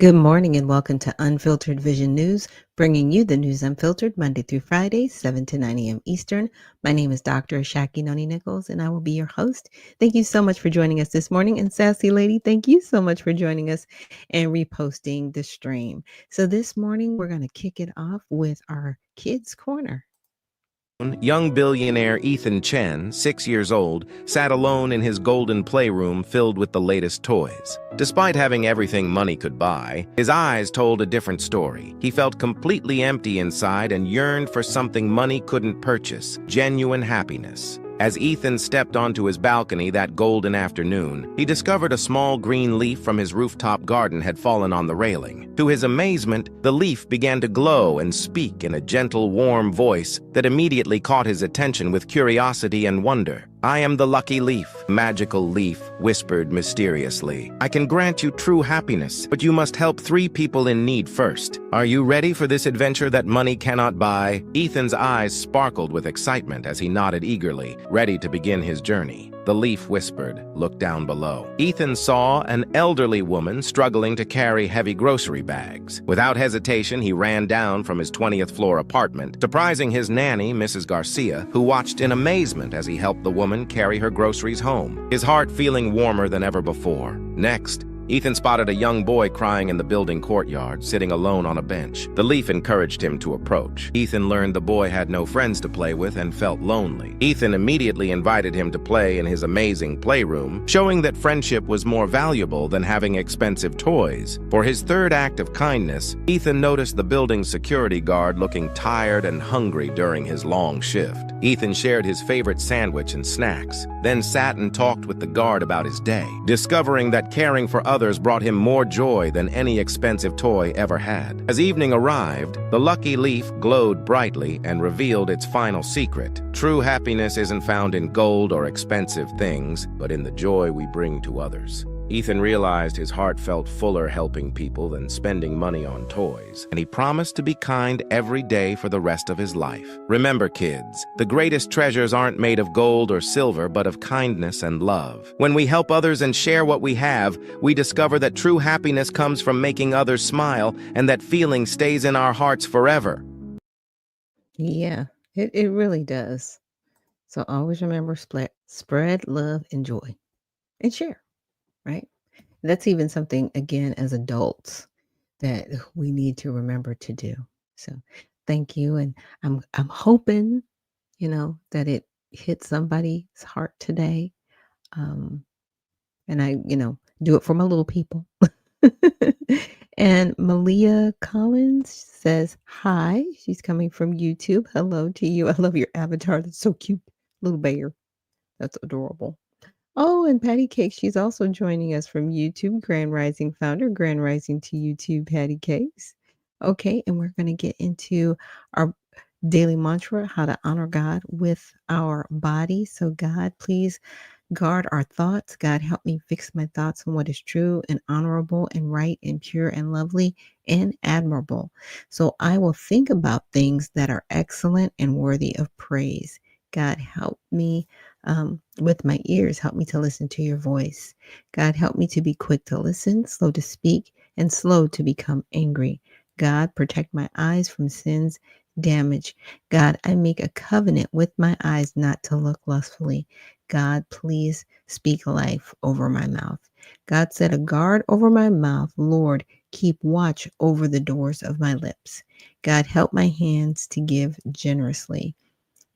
Good morning and welcome to Unfiltered Vision News, bringing you the news unfiltered Monday through Friday, 7 to 9 a.m. Eastern. My name is Dr. Ashaki Noni Nichols, and I will be your host. Thank you so much for joining us this morning. And Sassy Lady, thank you so much for joining us and reposting the stream. So this morning, we're going to kick it off with our Kids Corner. Young billionaire Ethan Chen, 6 years old, sat alone in his golden playroom filled with the latest toys. Despite having everything money could buy, his eyes told a different story. He felt completely empty inside and yearned for something money couldn't purchase: genuine happiness. As Ethan stepped onto his balcony that golden afternoon, he discovered a small green leaf from his rooftop garden had fallen on the railing. To his amazement, the leaf began to glow and speak in a gentle, warm voice that immediately caught his attention with curiosity and wonder. "I am the lucky leaf," magical leaf whispered mysteriously. "I can grant you true happiness, but you must help 3 people in need first. Are you ready for this adventure that money cannot buy?" Ethan's eyes sparkled with excitement as he nodded eagerly, ready to begin his journey. The leaf whispered, "Look down below." Ethan saw an elderly woman struggling to carry heavy grocery bags. Without hesitation, he ran down from his 20th floor apartment, surprising his nanny, Mrs. Garcia, who watched in amazement as he helped the woman carry her groceries home, his heart feeling warmer than ever before. Next, Ethan spotted a young boy crying in the building courtyard, sitting alone on a bench. The leaf encouraged him to approach. Ethan learned the boy had no friends to play with and felt lonely. Ethan immediately invited him to play in his amazing playroom, showing that friendship was more valuable than having expensive toys. For his third act of kindness, Ethan noticed the building's security guard looking tired and hungry during his long shift. Ethan shared his favorite sandwich and snacks, then sat and talked with the guard about his day, discovering that caring for others brought him more joy than any expensive toy ever had. As evening arrived, the lucky leaf glowed brightly and revealed its final secret. True happiness isn't found in gold or expensive things, but in the joy we bring to others. Ethan realized his heart felt fuller helping people than spending money on toys, and he promised to be kind every day for the rest of his life. Remember, kids, the greatest treasures aren't made of gold or silver, but of kindness and love. When we help others and share what we have, we discover that true happiness comes from making others smile, and that feeling stays in our hearts forever. Yeah, it really does. So always remember, spread love and joy and share, right? That's even something, again, as adults that we need to remember to do. So thank you. And I'm hoping, that it hit somebody's heart today. Um, and I, do it for my little people. And Malia Collins says, hi. She's coming from YouTube. Hello to you. I love your avatar. That's so cute. Little bear. That's adorable. Oh, and Patty Cake, she's also joining us from YouTube. Grand Rising founder, Grand Rising to YouTube, Patty Cakes. Okay, and we're going to get into our daily mantra, how to honor God with our body. So, God, please guard our thoughts. God, help me fix my thoughts on what is true and honorable and right and pure and lovely and admirable. So I will think about things that are excellent and worthy of praise. God, help me with my ears. Help me to listen to your voice. God, help me to be quick to listen, slow to speak, and slow to become angry. God, protect my eyes from sin's damage. God, I make a covenant with my eyes not to look lustfully. God, please speak life over my mouth. God, set a guard over my mouth. Lord, keep watch over the doors of my lips. God, help my hands to give generously.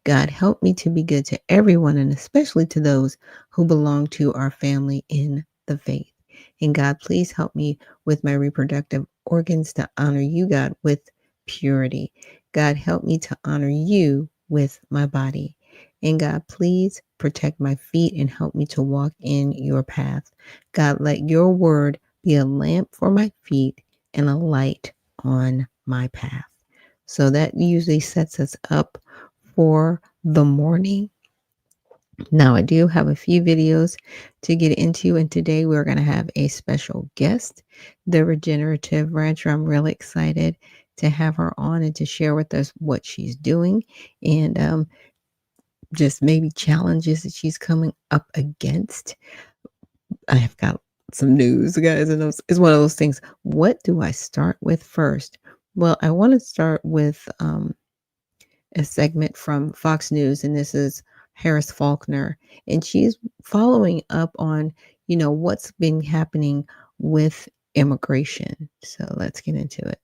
God, help me to be good to everyone, and especially to those who belong to our family in the faith. And God, please help me with my reproductive organs to honor you, God, with purity. God, help me to honor you with my body. And God, please protect my feet and help me to walk in your path. God, let your word be a lamp for my feet and a light on my path. So that usually sets us up for the morning. Now, I do have a few videos to get into, and today we're going to have a special guest, the Regenerative Rancher. I'm really excited to have her on and to share with us what she's doing and just maybe challenges that she's coming up against. I have got some news, guys, and it's one of those things. What do I start with first? Well, I want to start with a segment from Fox News, and this is Harris Faulkner, and she's following up on, what's been happening with immigration. So let's get into it.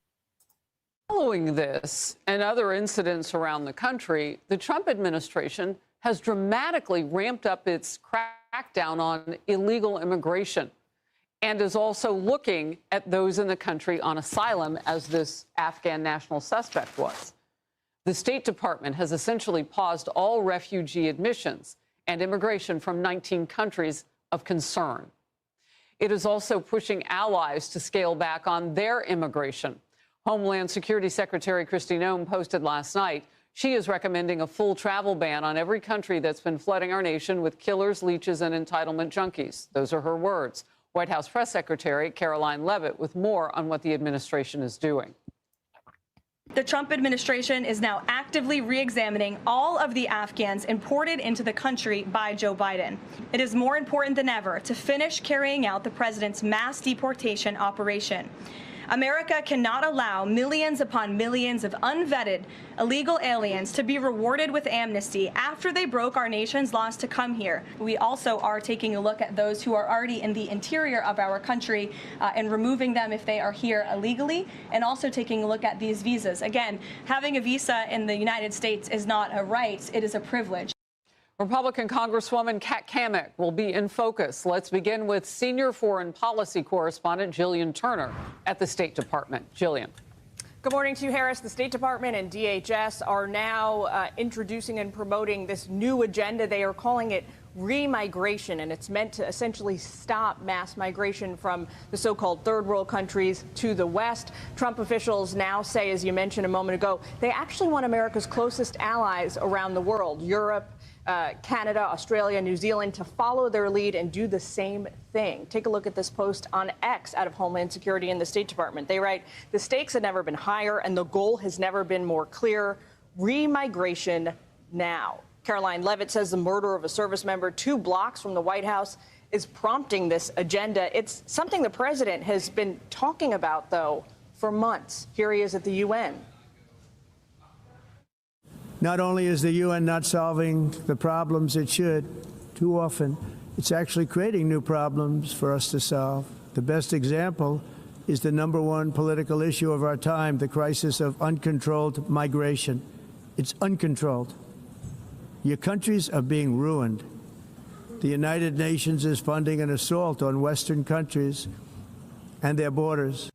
Following this and other incidents around the country, the Trump administration has dramatically ramped up its crackdown on illegal immigration and is also looking at those in the country on asylum, as this Afghan national suspect was. The State Department has essentially paused all refugee admissions and immigration from 19 countries of concern. It is also pushing allies to scale back on their immigration. Homeland Security Secretary Kristi Noem posted last night she is recommending a full travel ban on every country that's been flooding our nation with killers, leeches, and entitlement junkies. Those are her words. White House Press Secretary Caroline Leavitt with more on what the administration is doing. The Trump administration is now actively re-examining all of the Afghans imported into the country by Joe Biden. It is more important than ever to finish carrying out the president's mass deportation operation. America cannot allow millions upon millions of unvetted illegal aliens to be rewarded with amnesty after they broke our nation's laws to come here. We also are taking a look at those who are already in the interior of our country and removing them if they are here illegally, and also taking a look at these visas. Again, having a visa in the United States is not a right, it is a privilege. Republican Congresswoman Kat Cammack will be in focus. Let's begin with senior foreign policy correspondent Jillian Turner at the State Department. Jillian. Good morning to you, Harris. The State Department and DHS are now introducing and promoting this new agenda. They are calling it remigration, and it's meant to essentially stop mass migration from the so-called third world countries to the West. Trump officials now say, as you mentioned a moment ago, they actually want America's closest allies around the world, Europe, Canada, Australia, New Zealand, to follow their lead and do the same thing. Take a look at this post on X out of Homeland Security and the State Department. They write, the stakes have never been higher and the goal has never been more clear. Remigration now. Caroline Leavitt says the murder of a service member 2 blocks from the White House is prompting this agenda. It's something the president has been talking about, though, for months. Here he is at the UN. Not only is the UN not solving the problems it should, too often, it's actually creating new problems for us to solve. The best example is the #1 political issue of our time, the crisis of uncontrolled migration. It's uncontrolled. Your countries are being ruined. The United Nations is funding an assault on Western countries and their borders.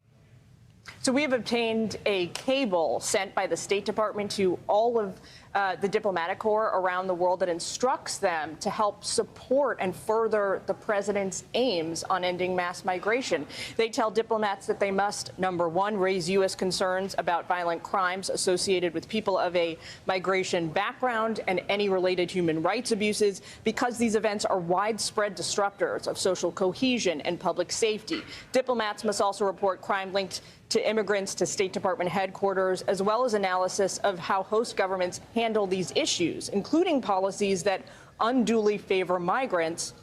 So we have obtained a cable sent by the State Department to all of the diplomatic corps around the world that instructs them to help support and further the president's aims on ending mass migration. They tell diplomats that they must, #1, raise U.S. concerns about violent crimes associated with people of a migration background and any related human rights abuses, because these events are widespread disruptors of social cohesion and public safety. Diplomats must also report crime linked to immigrants to State Department headquarters, as well as analysis of how host governments handle these issues, including policies that unduly favor migrants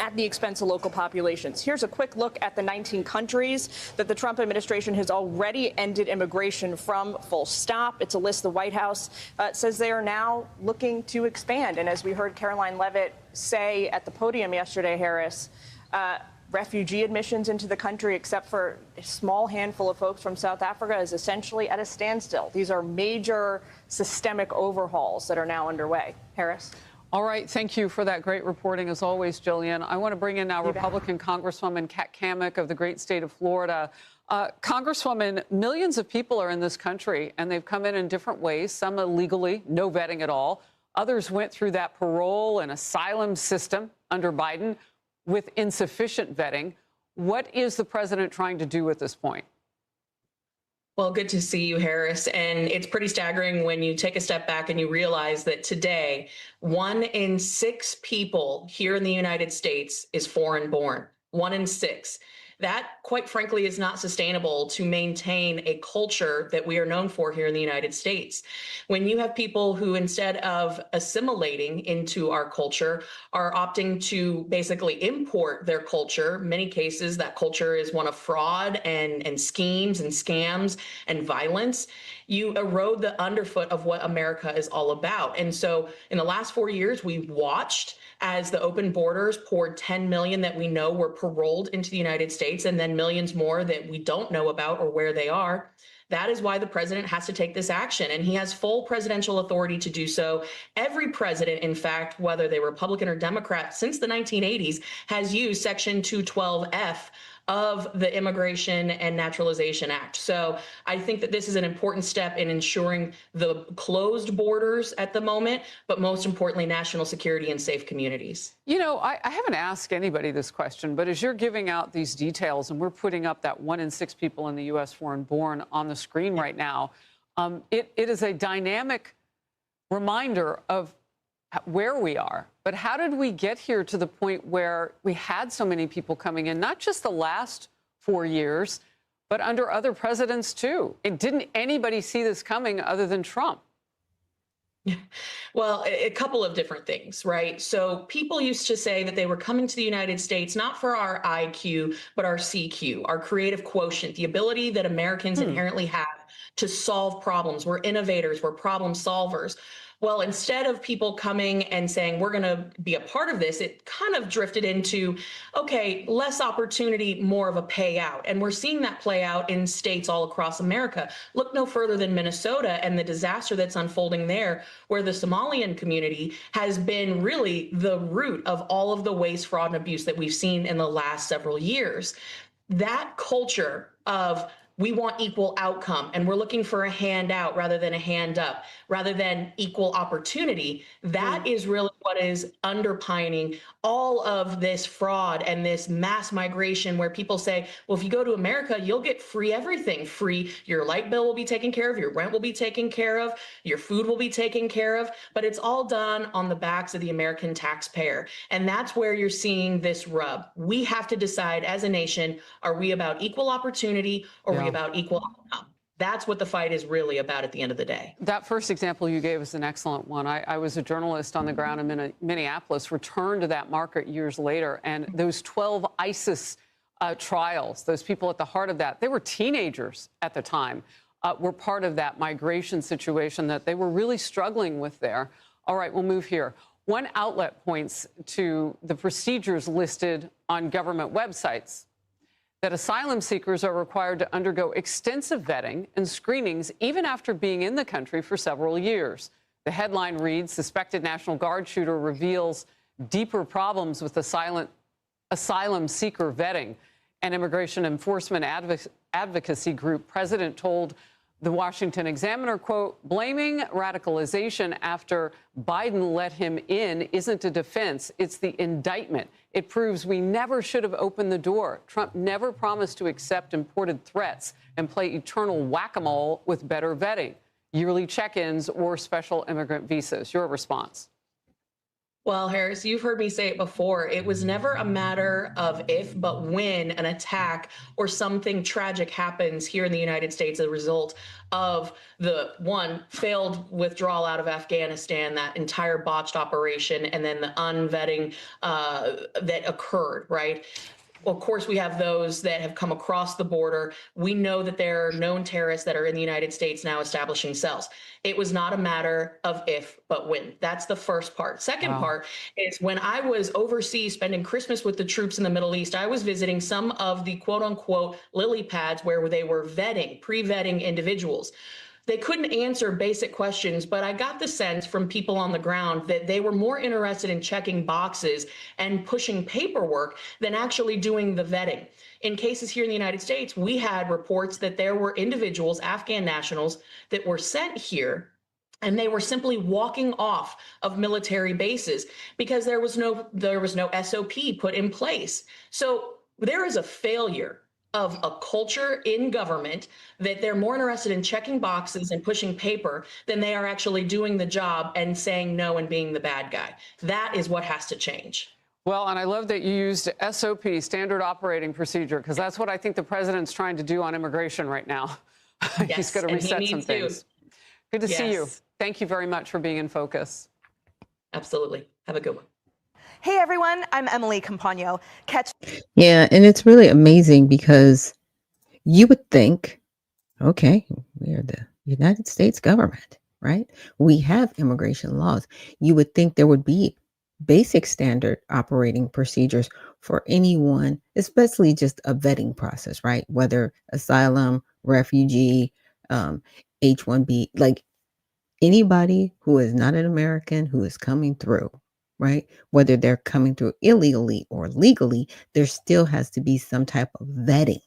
at the expense of local populations. Here's a quick look at the 19 countries that the Trump administration has already ended immigration from, full stop. It's a list the White House says they are now looking to expand. And as we heard Caroline Leavitt say at the podium yesterday, Harris, refugee admissions into the country, except for a small handful of folks from South Africa, is essentially at a standstill. These are major systemic overhauls that are now underway. Harris? All right. Thank you for that great reporting, as always, Jillian. I want to bring in now Republican Congresswoman Kat Cammack of the great state of Florida. Congresswoman, millions of people are in this country, and they've come in different ways, some illegally, no vetting at all. Others went through that parole and asylum system under Biden with insufficient vetting. What is the president trying to do at this point? Well, good to see you, Harris. And it's pretty staggering when you take a step back and you realize that today, 1 in 6 people here in the United States is foreign born. 1 in 6. That, quite frankly, is not sustainable to maintain a culture that we are known for here in the United States. When you have people who, instead of assimilating into our culture, are opting to basically import their culture, many cases that culture is one of fraud and schemes and scams and violence, you erode the underfoot of what America is all about. And so in the last 4 years, we've watched as the open borders poured 10 million that we know were paroled into the United States, and then millions more that we don't know about or where they are. That is why the president has to take this action, and he has full presidential authority to do so. Every president, in fact, whether they're Republican or Democrat, since the 1980s, has used Section 212F of the Immigration and Naturalization Act. So I think that this is an important step in ensuring the closed borders at the moment, but most importantly, national security and safe communities. You know, I haven't asked anybody this question, but as you're giving out these details and we're putting up that 1 in 6 people in the U.S. foreign-born on the screen right now, it is a dynamic reminder of where we are. But how did we get here to the point where we had so many people coming in, not just the last 4 years, but under other presidents too? And didn't anybody see this coming other than Trump? Well, a couple of different things, right? So people used to say that they were coming to the United States not for our IQ, but our CQ, our creative quotient, the ability that Americans inherently have to solve problems. We're innovators, we're problem solvers. Well, instead of people coming and saying, we're going to be a part of this, it kind of drifted into, okay, less opportunity, more of a payout. And we're seeing that play out in states all across America. Look no further than Minnesota and the disaster that's unfolding there, where the Somalian community has been really the root of all of the waste, fraud, and abuse that we've seen in the last several years. That culture of we want equal outcome, and we're looking for a handout rather than a hand up, rather than equal opportunity. That is really what is underpinning all of this fraud and this mass migration, where people say, well, if you go to America, you'll get free everything. Free, your light bill will be taken care of, your rent will be taken care of, your food will be taken care of, but it's all done on the backs of the American taxpayer. And that's where you're seeing this rub. We have to decide as a nation, are we about equal opportunity, or are we about equal outcome? That's what the fight is really about at the end of the day. That first example you gave is an excellent one. I was a journalist on the ground in Minneapolis, returned to that market years later, and those 12 ISIS trials, those people at the heart of that, they were teenagers at the time, were part of that migration situation that they were really struggling with there. All right, we'll move here. One outlet points to the procedures listed on government websites, that asylum seekers are required to undergo extensive vetting and screenings even after being in the country for several years. The headline reads, Suspected National Guard shooter reveals deeper problems with asylum seeker vetting. An immigration enforcement advocacy group president told the Washington Examiner, quote, blaming radicalization after Biden let him in isn't a defense, it's the indictment. It proves we never should have opened the door. Trump never promised to accept imported threats and play eternal whack-a-mole with better vetting, yearly check-ins or special immigrant visas. Your response? Well, Harris, you've heard me say it before. It was never a matter of if, but when an attack or something tragic happens here in the United States as a result of the failed withdrawal out of Afghanistan, that entire botched operation, and then the unvetting that occurred, right? Of course, we have those that have come across the border. We know that there are known terrorists that are in the United States now establishing cells. It was not a matter of if, but when. That's the first part. Second part is when I was overseas spending Christmas with the troops in the Middle East, I was visiting some of the quote unquote lily pads where they were vetting, pre-vetting individuals. They couldn't answer basic questions, but I got the sense from people on the ground that they were more interested in checking boxes and pushing paperwork than actually doing the vetting. In cases here in the United States, we had reports that there were individuals, Afghan nationals, that were sent here and they were simply walking off of military bases because there was no SOP put in place. So there is a failure of a culture in government that they're more interested in checking boxes and pushing paper than they are actually doing the job and saying no and being the bad guy. That is what has to change. Well, and I love that you used SOP, standard operating procedure, because that's what I think the president's trying to do on immigration right now. He's Yes, going to and he reset some needs to. things. Good to see you. Yes. Thank you very much for being in focus. Absolutely. Have a good one. Hey everyone, I'm Emily Campagno. Yeah, and it's really amazing because you would think, okay, we are the United States government, right? We have immigration laws. You would think there would be basic standard operating procedures for anyone, especially just a vetting process, right? Whether asylum, refugee, H-1B, like anybody who is not an American who is coming through, right? Whether they're coming through illegally or legally, there still has to be some type of vetting,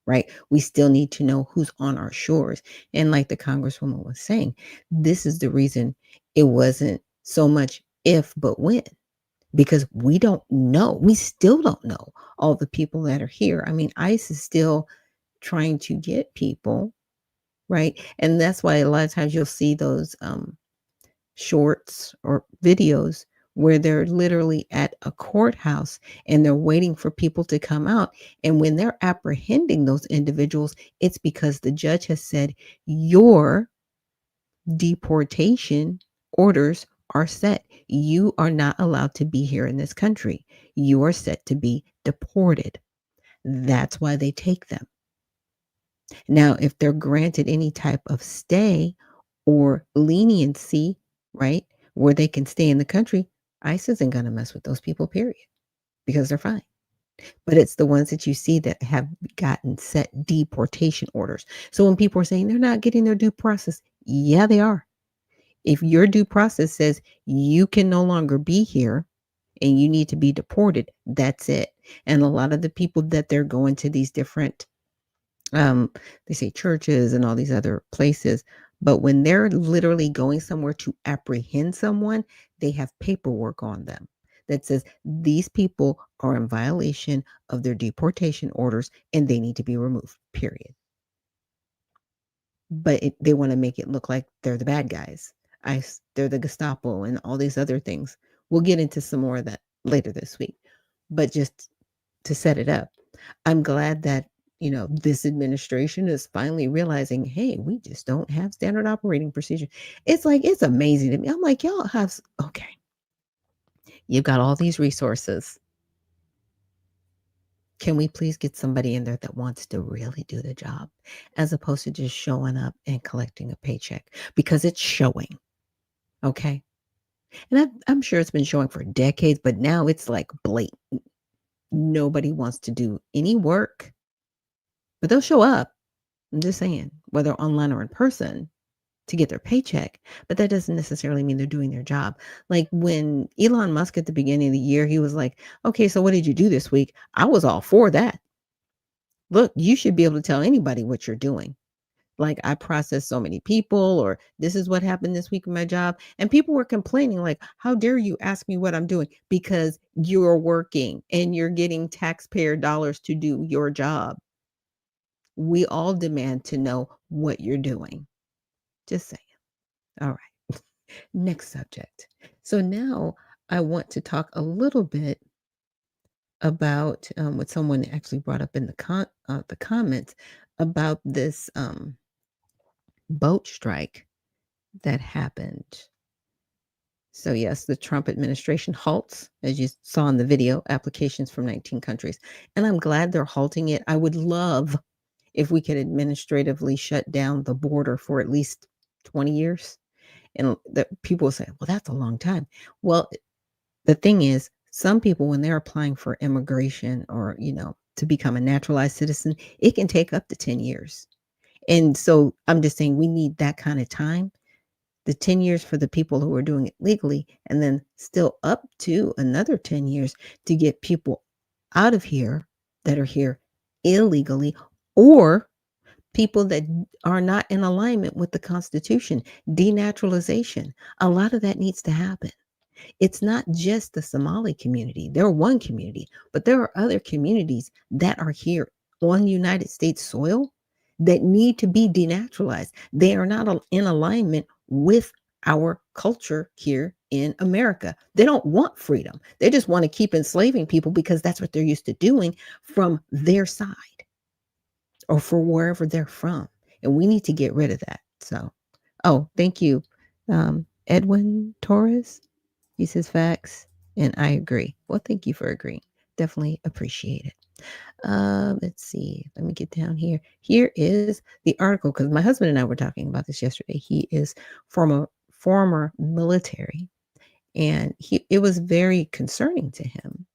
right? We still need to know who's on our shores. And like the Congresswoman was saying, this is the reason it wasn't so much if, but when, because we don't know. We still don't know all the people that are here. I mean, ICE is still trying to get people, right? And that's why a lot of times you'll see those shorts or videos where they're literally at a courthouse and they're waiting for people to come out. And when they're apprehending those individuals, it's because the judge has said your deportation orders are set. You are not allowed to be here in this country. You are set to be deported. That's why they take them. Now, if they're granted any type of stay or leniency, right, where they can stay in the country, ICE isn't going to mess with those people, period, because they're fine. But it's the ones that you see that have gotten set deportation orders. So when people are saying they're not getting their due process, yeah, they are. If your due process says you can no longer be here and you need to be deported, that's it. And a lot of the people that they're going to these different they say churches and all these other places, but when they're literally going somewhere to apprehend someone, they have paperwork on them that says these people are in violation of their deportation orders and they need to be removed, period. But they want to make it look like they're the bad guys. They're the Gestapo and all these other things. We'll get into some more of that later this week. But just to set it up, I'm glad that this administration is finally realizing, hey, we just don't have standard operating procedure. It's like, it's amazing to me. I'm like, y'all have, okay, you've got all these resources. Can we please get somebody in there that wants to really do the job as opposed to just showing up and collecting a paycheck? Because it's showing, okay? And I'm sure it's been showing for decades, but now it's like blatant. Nobody wants to do any work, but they'll show up. I'm just saying, whether online or in person, to get their paycheck, but that doesn't necessarily mean they're doing their job. Like when Elon Musk at the beginning of the year, he was like, okay, so what did you do this week? I was all for that. Look, you should be able to tell anybody what you're doing. Like, I processed so many people, or this is what happened this week in my job. And people were complaining, like, how dare you ask me what I'm doing? Because you're working and you're getting taxpayer dollars to do your job. We all demand to know what you're doing. Just saying. All right. Next subject. So now I want to talk a little bit about what someone actually brought up in the comments about this boat strike that happened. So yes, the Trump administration halts, as you saw in the video, applications from 19 countries. And I'm glad they're halting it. I would love if we could administratively shut down the border for at least 20 years. And that people will say, well, that's a long time. Well, the thing is, some people, when they're applying for immigration or, to become a naturalized citizen, it can take up to 10 years. And so I'm just saying we need that kind of time, the 10 years for the people who are doing it legally, and then still up to another 10 years to get people out of here that are here illegally, or people that are not in alignment with the Constitution. Denaturalization. A lot of that needs to happen. It's not just the Somali community. They're one community, but there are other communities that are here on United States soil that need to be denaturalized. They are not in alignment with our culture here in in America. They don't want freedom. They just want to keep enslaving people because that's what they're used to doing from their side or for wherever they're from. And we need to get rid of that. So, oh, thank you. Edwin Torres, he says facts, and I agree. Well, thank you for agreeing. Definitely appreciate it. Let's see. Let me get down here. Here is the article because my husband and I were talking about this yesterday. He is former military, and it was very concerning to him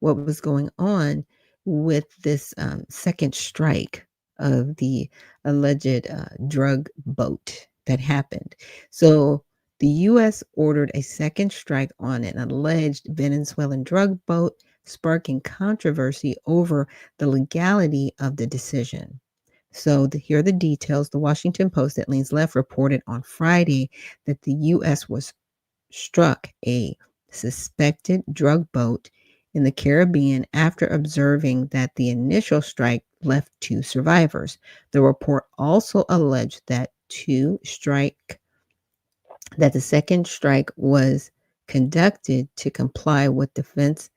what was going on with this second strike of the alleged drug boat that happened. So the U.S. ordered a second strike on an alleged Venezuelan drug boat, sparking controversy over the legality of the decision. So here are the details. The Washington Post that leans left reported on Friday that the U.S. was struck a suspected drug boat in the Caribbean after observing that the initial strike left 2 survivors. The report also alleged that the second strike was conducted to comply with Defense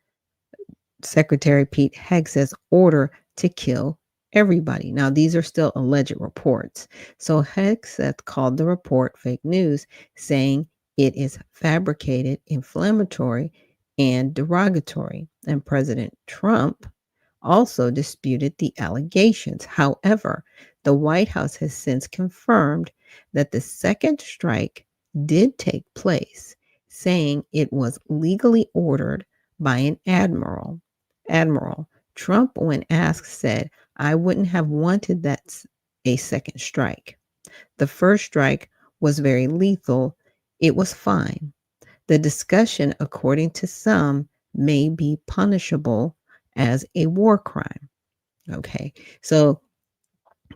Secretary Pete Hegseth's order to kill everybody. Now, these are still alleged reports. So Hegseth called the report fake news, saying it is fabricated, inflammatory, and derogatory. And President Trump also disputed the allegations. However, the White House has since confirmed that the second strike did take place, saying it was legally ordered by an admiral. Trump, when asked, said, "I wouldn't have wanted that a second strike. The first strike was very lethal. It was fine. The discussion, according to some, may be punishable as a war crime." Okay, so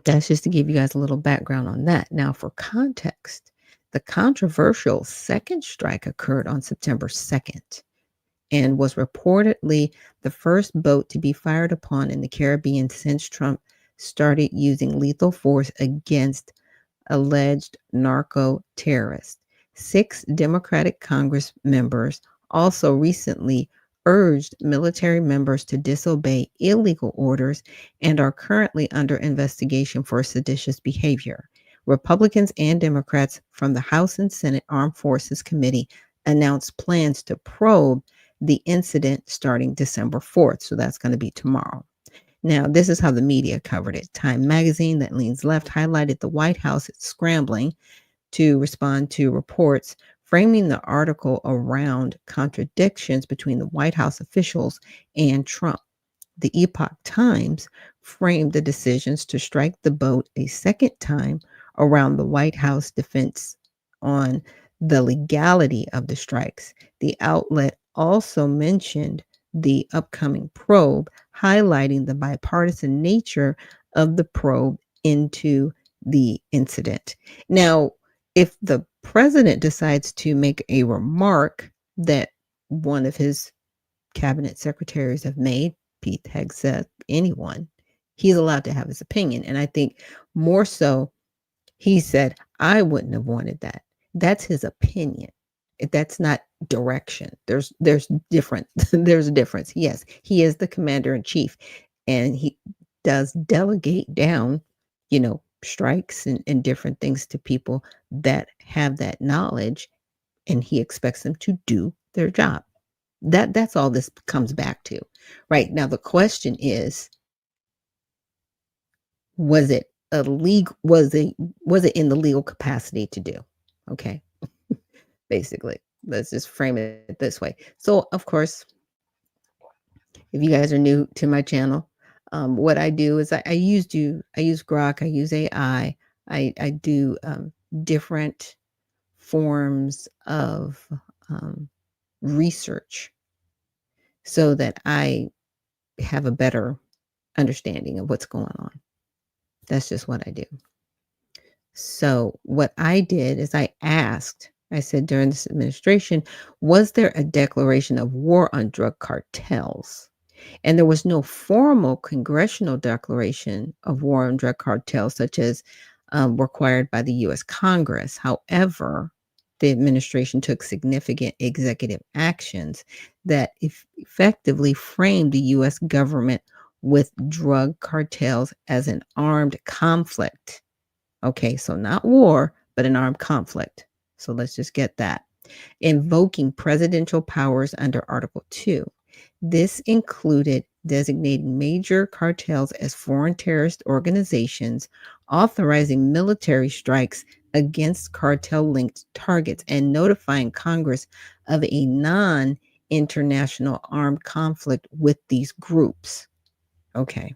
that's just to give you guys a little background on that. Now, for context, the controversial second strike occurred on September 2nd and was reportedly the first boat to be fired upon in the Caribbean since Trump started using lethal force against alleged narco terrorists. 6 Democratic Congress members also recently urged military members to disobey illegal orders and are currently under investigation for seditious behavior. Republicans and Democrats from the House and Senate Armed Forces Committee announced plans to probe the incident starting December 4th. So that's going to be tomorrow. Now, this is how the media covered it. Time magazine that leans left highlighted the White House scrambling to respond to reports, framing the article around contradictions between the White House officials and Trump. The Epoch Times framed the decisions to strike the boat a second time around the White House defense on the legality of the strikes. The outlet also mentioned the upcoming probe, highlighting the bipartisan nature of the probe into the incident. Now, if the president decides to make a remark that one of his cabinet secretaries have made, Pete Hegseth, anyone, he's allowed to have his opinion. And I think more so, he said, "I wouldn't have wanted that." That's his opinion. That's not direction. There's different there's a difference. Yes, he is the commander in chief, and he does delegate down, strikes and different things to people that have that knowledge, and he expects them to do their job. That's all this comes back to. Right now, the question is, was it was it in the legal capacity to do? Okay. Basically, let's just frame it this way. So, of course, if you guys are new to my channel, what I do is I use Grok, I use AI, I do different forms of research so that I have a better understanding of what's going on. That's just what I do. So what I did is I said during this administration, was there a declaration of war on drug cartels? And there was no formal congressional declaration of war on drug cartels, such as required by the U.S. Congress. However, the administration took significant executive actions that effectively framed the U.S. government with drug cartels as an armed conflict. Okay, so not war, but an armed conflict. So let's just get that. Invoking presidential powers under Article 2. This included designating major cartels as foreign terrorist organizations, authorizing military strikes against cartel linked targets, and notifying Congress of a non international armed conflict with these groups. Okay.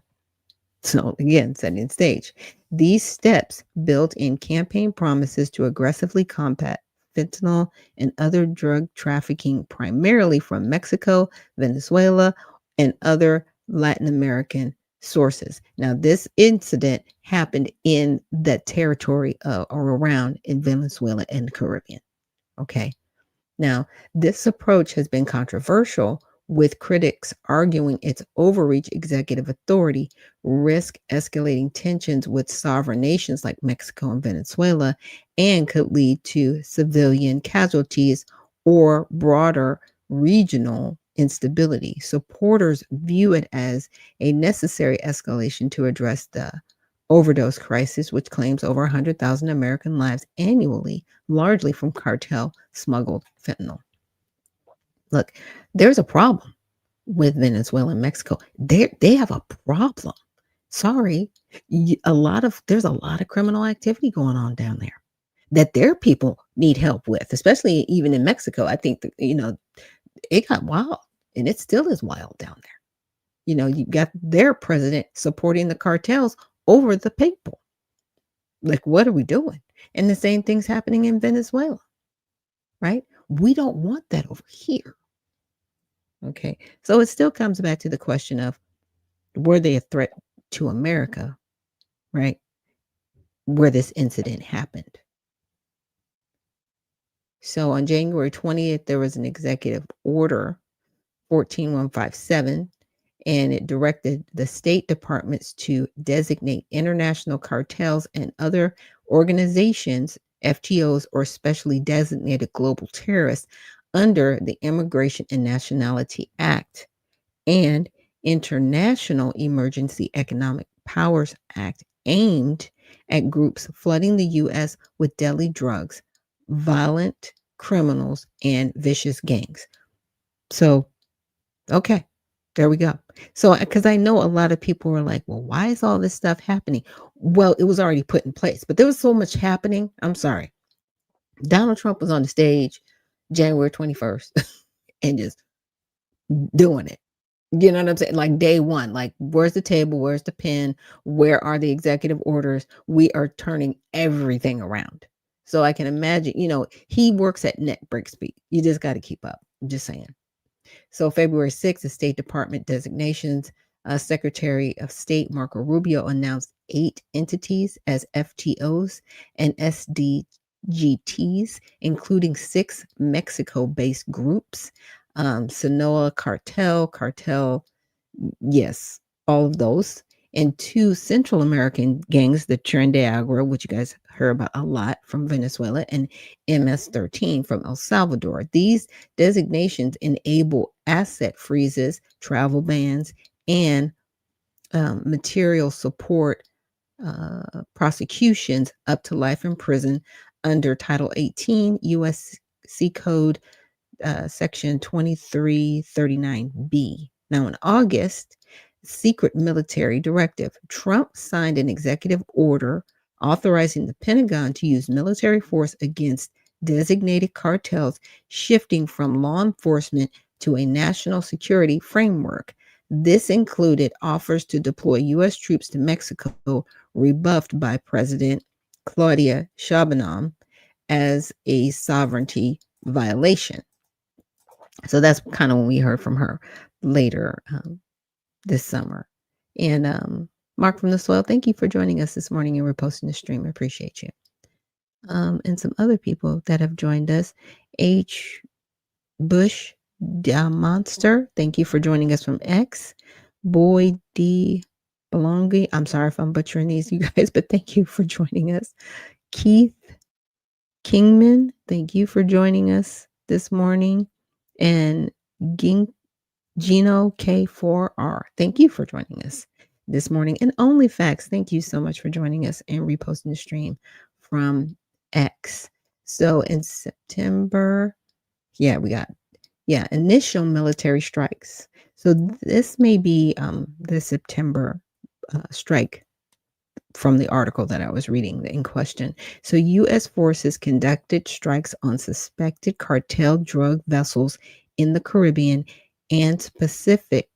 So again, setting the stage. These steps built in campaign promises to aggressively combat fentanyl and other drug trafficking, primarily from Mexico, Venezuela, and other Latin American sources. Now, this incident happened in that territory or around in Venezuela and the Caribbean. Okay. Now, this approach has been controversial, with critics arguing its overreach executive authority risk escalating tensions with sovereign nations like Mexico and Venezuela and could lead to civilian casualties or broader regional instability. Supporters view it as a necessary escalation to address the overdose crisis, which claims over 100,000 American lives annually, largely from cartel smuggled fentanyl. Look, there's a problem with Venezuela and Mexico. They have a problem. Sorry, there's a lot of criminal activity going on down there that their people need help with, especially even in Mexico. I think that, it got wild, and it still is wild down there. You got their president supporting the cartels over the people. Like, what are we doing? And the same thing's happening in Venezuela, right? We don't want that over here. Okay. So it still comes back to the question of, were they a threat to America, right? Where this incident happened. So on January 20th, there was an executive order, 14157, and it directed the state departments to designate international cartels and other organizations, FTOs, or specially designated global terrorists under the Immigration and Nationality Act and International Emergency Economic Powers Act, aimed at groups flooding the U.S. with deadly drugs, violent criminals, and vicious gangs. So, okay, there we go. So, because I know a lot of people were like, well, why is all this stuff happening? Well, it was already put in place, but there was so much happening. I'm sorry. Donald Trump was on the stage January 21st and just doing it. You know what I'm saying? Like day one, like, where's the table? Where's the pen? Where are the executive orders? We are turning everything around. So I can imagine, he works at net break speed. You just got to keep up. I'm just saying. So February 6th, the State Department designations, Secretary of State Marco Rubio announced 8 entities as FTOs and SDGTs, including 6 Mexico-based groups, Sinaloa Cartel, yes, all of those, and 2 Central American gangs, the Tren de Agua, which you guys heard about a lot, from Venezuela, and MS-13 from El Salvador. These designations enable asset freezes, travel bans, and material support prosecutions up to life in prison under Title 18 U.S.C. Code Section 2339B. Now, in August, secret military directive, Trump signed an executive order authorizing the Pentagon to use military force against designated cartels, shifting from law enforcement to a national security framework. This included offers to deploy U.S. troops to Mexico, rebuffed by President Claudia Sheinbaum as a sovereignty violation. So that's kind of when we heard from her later this summer. And Mark from the Soil, thank you for joining us this morning and reposting the stream. I appreciate you. And some other people that have joined us. H. Bush Monster, thank you for joining us from X. Boy D. Belongi, I'm sorry if I'm butchering these, you guys, but thank you for joining us. Keith Kingman, thank you for joining us this morning. And Gino K4R, thank you for joining us this morning. And Only Facts, thank you so much for joining us and reposting the stream from X. So in September, we got initial military strikes. So this may be the September strike from the article that I was reading in question. So U.S. forces conducted strikes on suspected cartel drug vessels in the Caribbean and Pacific,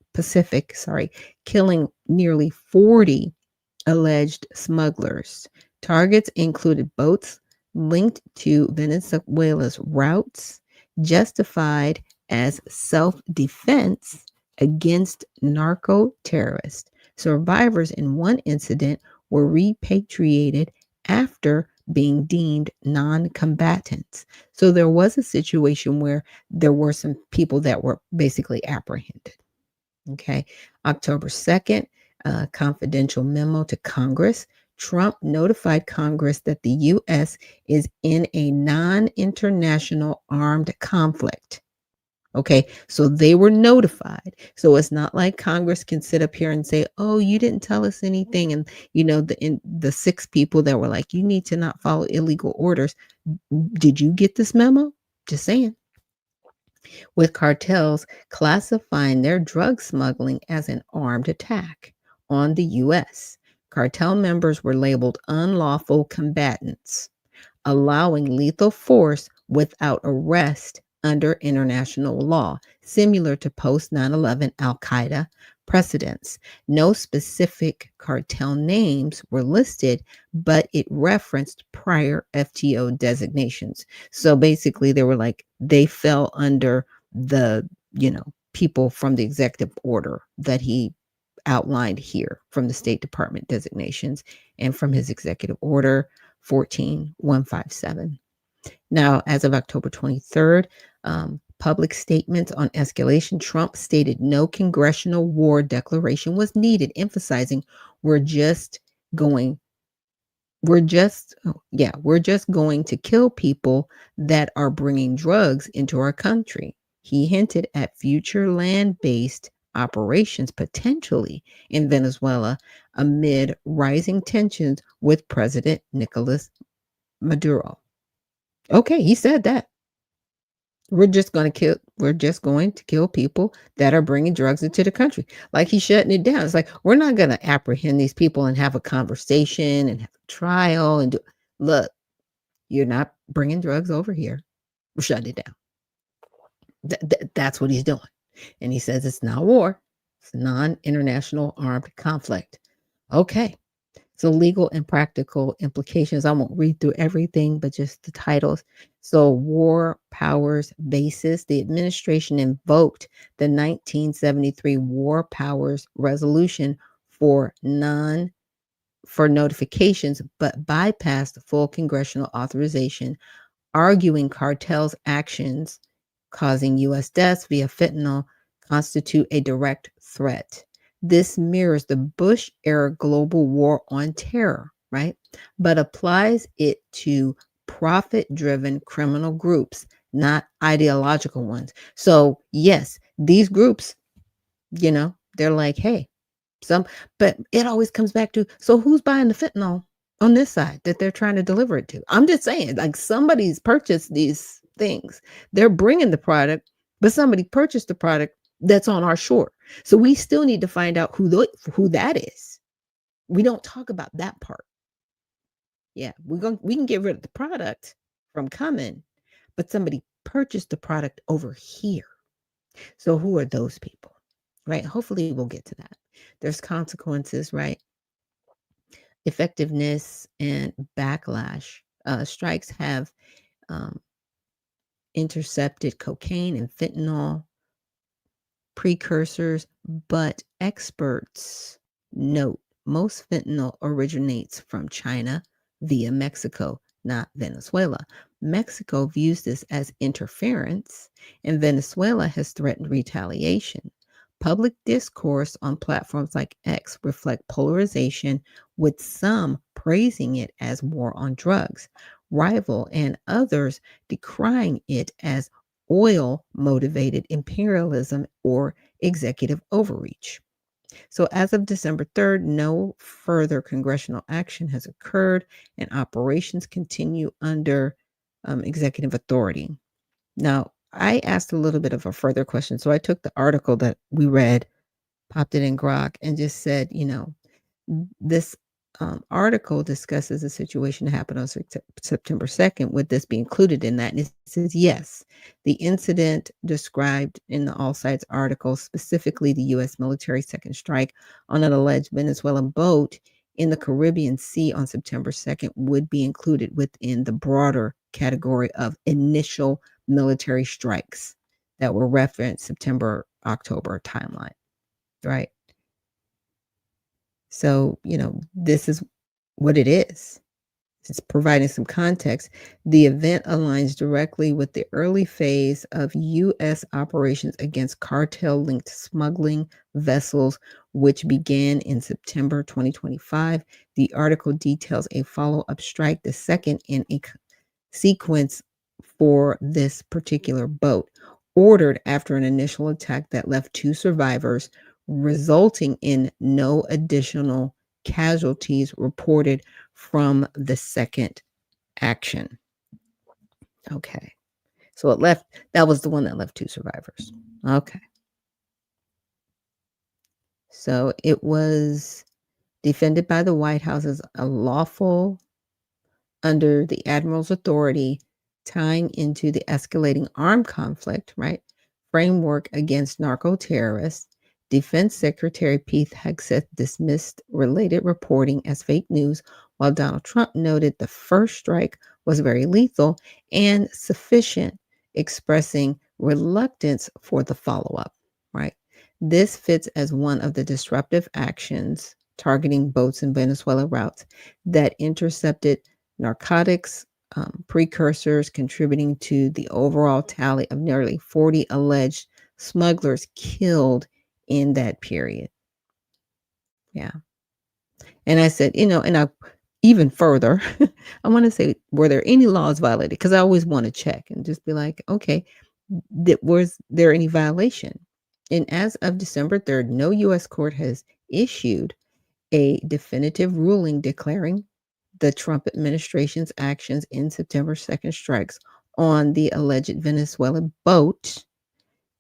killing nearly 40 alleged smugglers. Targets included boats linked to Venezuela's routes, justified as self-defense against narco terrorists. Survivors in one incident were repatriated after being deemed non-combatants. So there was a situation where there were some people that were basically apprehended. Okay. October 2nd, confidential memo to Congress. Trump notified Congress that the U.S. is in a non-international armed conflict. Okay, so they were notified. So it's not like Congress can sit up here and say, "Oh, you didn't tell us anything." And the 6 people that were like, "You need to not follow illegal orders." Did you get this memo? Just saying. With cartels classifying their drug smuggling as an armed attack on the U.S., cartel members were labeled unlawful combatants, allowing lethal force without arrest under international law, similar to post 9/11 Al Qaeda precedents. No specific cartel names were listed, but it referenced prior FTO designations. So basically, they fell under the, people from the executive order that he outlined here from the State Department designations and from his executive order 14157. Now, as of October 23rd, public statements on escalation, Trump stated no congressional war declaration was needed, emphasizing we're just going to kill people that are bringing drugs into our country. He hinted at future land-based operations potentially in Venezuela amid rising tensions with President Nicolas Maduro. Okay, he said that. We're just going to kill people that are bringing drugs into the country. Like, he's shutting it down. It's like, we're not going to apprehend these people and have a conversation and have a trial and look, you're not bringing drugs over here. We're shutting it down. That's what he's doing. And he says it's not war. It's a non-international armed conflict. Okay. So legal and practical implications. I won't read through everything, but just the titles. So war powers basis. The administration invoked the 1973 War Powers Resolution for notifications, but bypassed full congressional authorization, arguing cartels' actions causing U.S. deaths via fentanyl constitute a direct threat. This mirrors the Bush-era global war on terror, right? But applies it to profit-driven criminal groups, not ideological ones. So, yes, these groups, they're like, hey, but it always comes back to, so who's buying the fentanyl on this side that they're trying to deliver it to? I'm just saying, like, somebody's purchased these things. They're bringing the product, but somebody purchased the product that's on our shore. So we still need to find out who that is. We don't talk about that part. Yeah, we can get rid of the product from coming, but somebody purchased the product over here. So who are those people? Right? Hopefully we'll get to that. There's consequences, right? Effectiveness and backlash. Strikes have intercepted cocaine and fentanyl precursors, but experts note most fentanyl originates from China via Mexico, not Venezuela. Mexico views this as interference, and Venezuela has threatened retaliation. Public discourse on platforms like X reflect polarization, with some praising it as war on drugs, rival and others decrying it as oil motivated imperialism or executive overreach. So, as of December 3rd, no further congressional action has occurred and operations continue under executive authority. Now, I asked a little bit of a further question. So, I took the article that we read, popped it in Grok, and just said, this article discusses a situation that happened on September 2nd. Would this be included in that? And it says yes. The incident described in the All Sides article, specifically the U.S. military second strike on an alleged Venezuelan boat in the Caribbean Sea on September 2nd, would be included within the broader category of initial military strikes that were referenced September, October timeline, right? So, this is what it is. It's providing some context. The event aligns directly with the early phase of U.S. operations against cartel-linked smuggling vessels, which began in September 2025. The article details a follow-up strike, the second in a sequence for this particular boat, ordered after an initial attack that left 2 survivors, resulting in no additional casualties reported from the second action. Okay. So that was the one that left 2 survivors. Okay. So it was defended by the White House as a lawful under the Admiral's authority, tying into the escalating armed conflict, right? Framework against narco-terrorists. Defense Secretary Pete Hegseth dismissed related reporting as fake news, while Donald Trump noted the first strike was very lethal and sufficient, expressing reluctance for the follow-up, right? This fits as one of the disruptive actions targeting boats in Venezuela routes that intercepted narcotics precursors, contributing to the overall tally of nearly 40 alleged smugglers killed in that period. Yeah. And I said, and I even further, I want to say, were there any laws violated? Because I always want to check and just be like, okay, was there any violation? And as of December 3rd, no U.S. court has issued a definitive ruling declaring the Trump administration's actions in September 2nd strikes on the alleged Venezuelan boat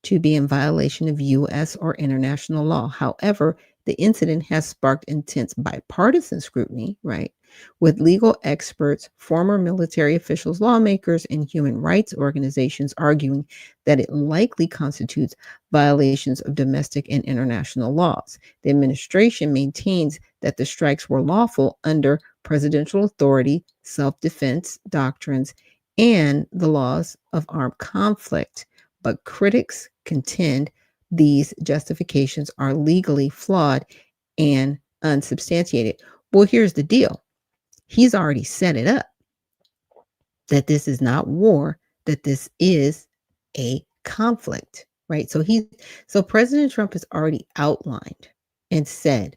to be in violation of U.S. or international law. However, the incident has sparked intense bipartisan scrutiny, right? With legal experts, former military officials, lawmakers, and human rights organizations arguing that it likely constitutes violations of domestic and international laws. The administration maintains that the strikes were lawful under presidential authority, self-defense doctrines, and the laws of armed conflict. But critics contend these justifications are legally flawed and unsubstantiated. Well, here's the deal. He's already set it up that this is not war, that this is a conflict, right? So President Trump has already outlined and said,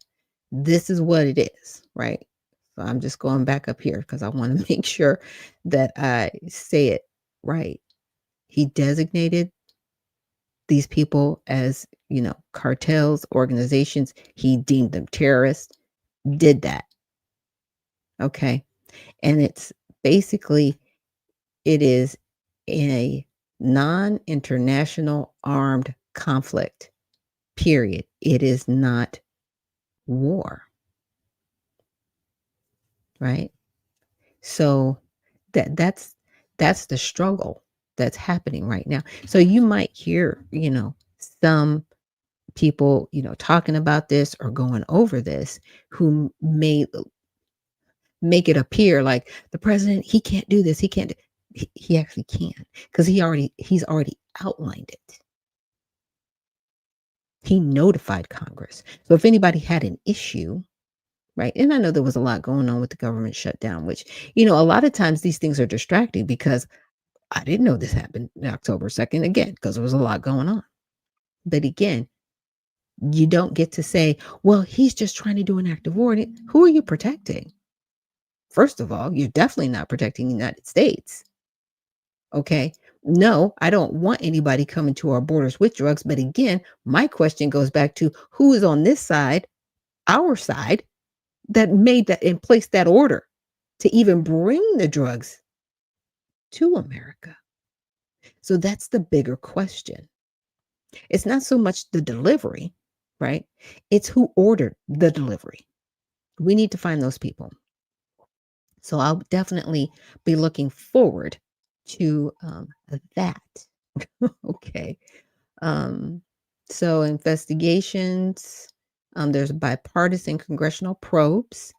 this is what it is, right? So I'm just going back up here because I want to make sure that I say it right. He designated these people as, cartels, organizations. He deemed them terrorists, did that. Okay. And it's basically, it is a non-international armed conflict, period. It is not war. Right. So that's the struggle that's happening right now. So you might hear, some people, talking about this or going over this who may make it appear like the president, he can't do this. He can't. He actually can, because he's already outlined it. He notified Congress. So if anybody had an issue, right? And I know there was a lot going on with the government shutdown, which, a lot of times these things are distracting because I didn't know this happened October 2nd again, because there was a lot going on. But again, you don't get to say, well, he's just trying to do an act of war. Who are you protecting? First of all, you're definitely not protecting the United States. Okay. No, I don't want anybody coming to our borders with drugs. But again, my question goes back to who is on this side, our side, that made that and placed that order to even bring the drugs to America. So that's the bigger question. It's not so much the delivery, right? It's who ordered the delivery. We need to find those people. So I'll definitely be looking forward to that. Okay. So investigations, there's bipartisan congressional probes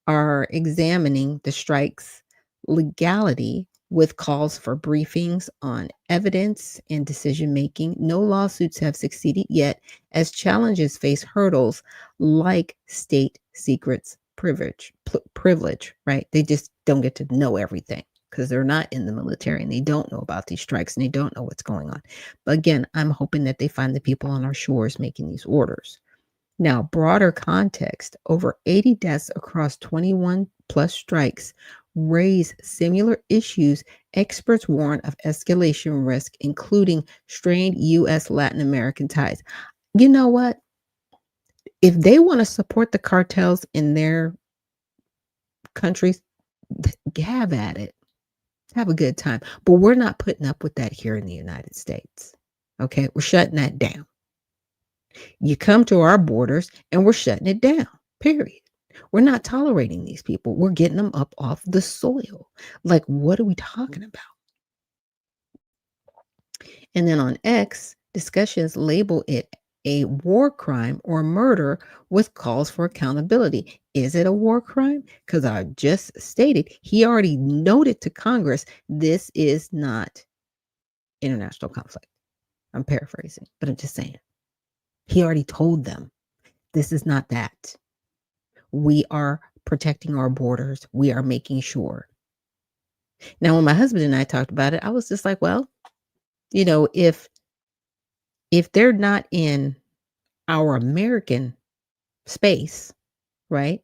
are examining the strike's legality with calls for briefings on evidence and decision making. No lawsuits have succeeded yet as challenges face hurdles like state secrets privilege, right? They just don't get to know everything because they're not in the military and they don't know about these strikes and they don't know what's going on. But again, I'm hoping that they find the people on our shores making these orders. Now, broader context, over 80 deaths across 21 plus strikes raise similar issues. Experts warn of escalation risk, including strained U.S. Latin American ties. You know what? If they want to support the cartels in their countries, have at it. Have a good time. But we're not putting up with that here in the United States. Okay? We're shutting that down. You come to our borders and we're shutting it down, period. We're not tolerating these people. We're getting them up off the soil. Like, what are we talking about? And then on X, discussions label it a war crime or murder with calls for accountability. Is it a war crime? Because I just stated, he already noted to Congress, this is not international conflict. I'm paraphrasing, but I'm just saying. He already told them, this is not that. We are protecting our borders. We are making sure. Now, when my husband and I talked about it, I was just like, well, you know, if they're not in our American space, right?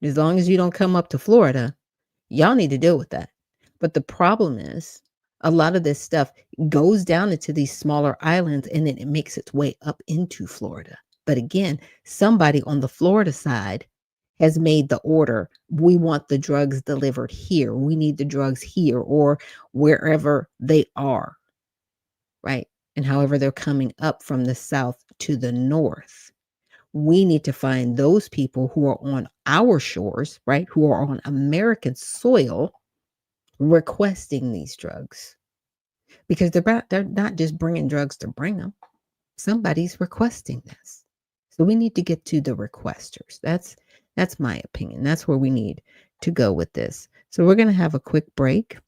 As long as you don't come up to Florida, y'all need to deal with that. But the problem is a lot of this stuff goes down into these smaller islands and then it makes its way up into Florida. But again, somebody on the Florida side has made the order. We want the drugs delivered here. We need the drugs here or wherever they are, right? And however they're coming up from the south to the north. We need to find those people who are on our shores, right? Who are on American soil requesting these drugs. Because they're not just bringing drugs to bring them. Somebody's requesting this. So we need to get to the requesters. That's my opinion. That's where we need to go with this. So we're going to have a quick break.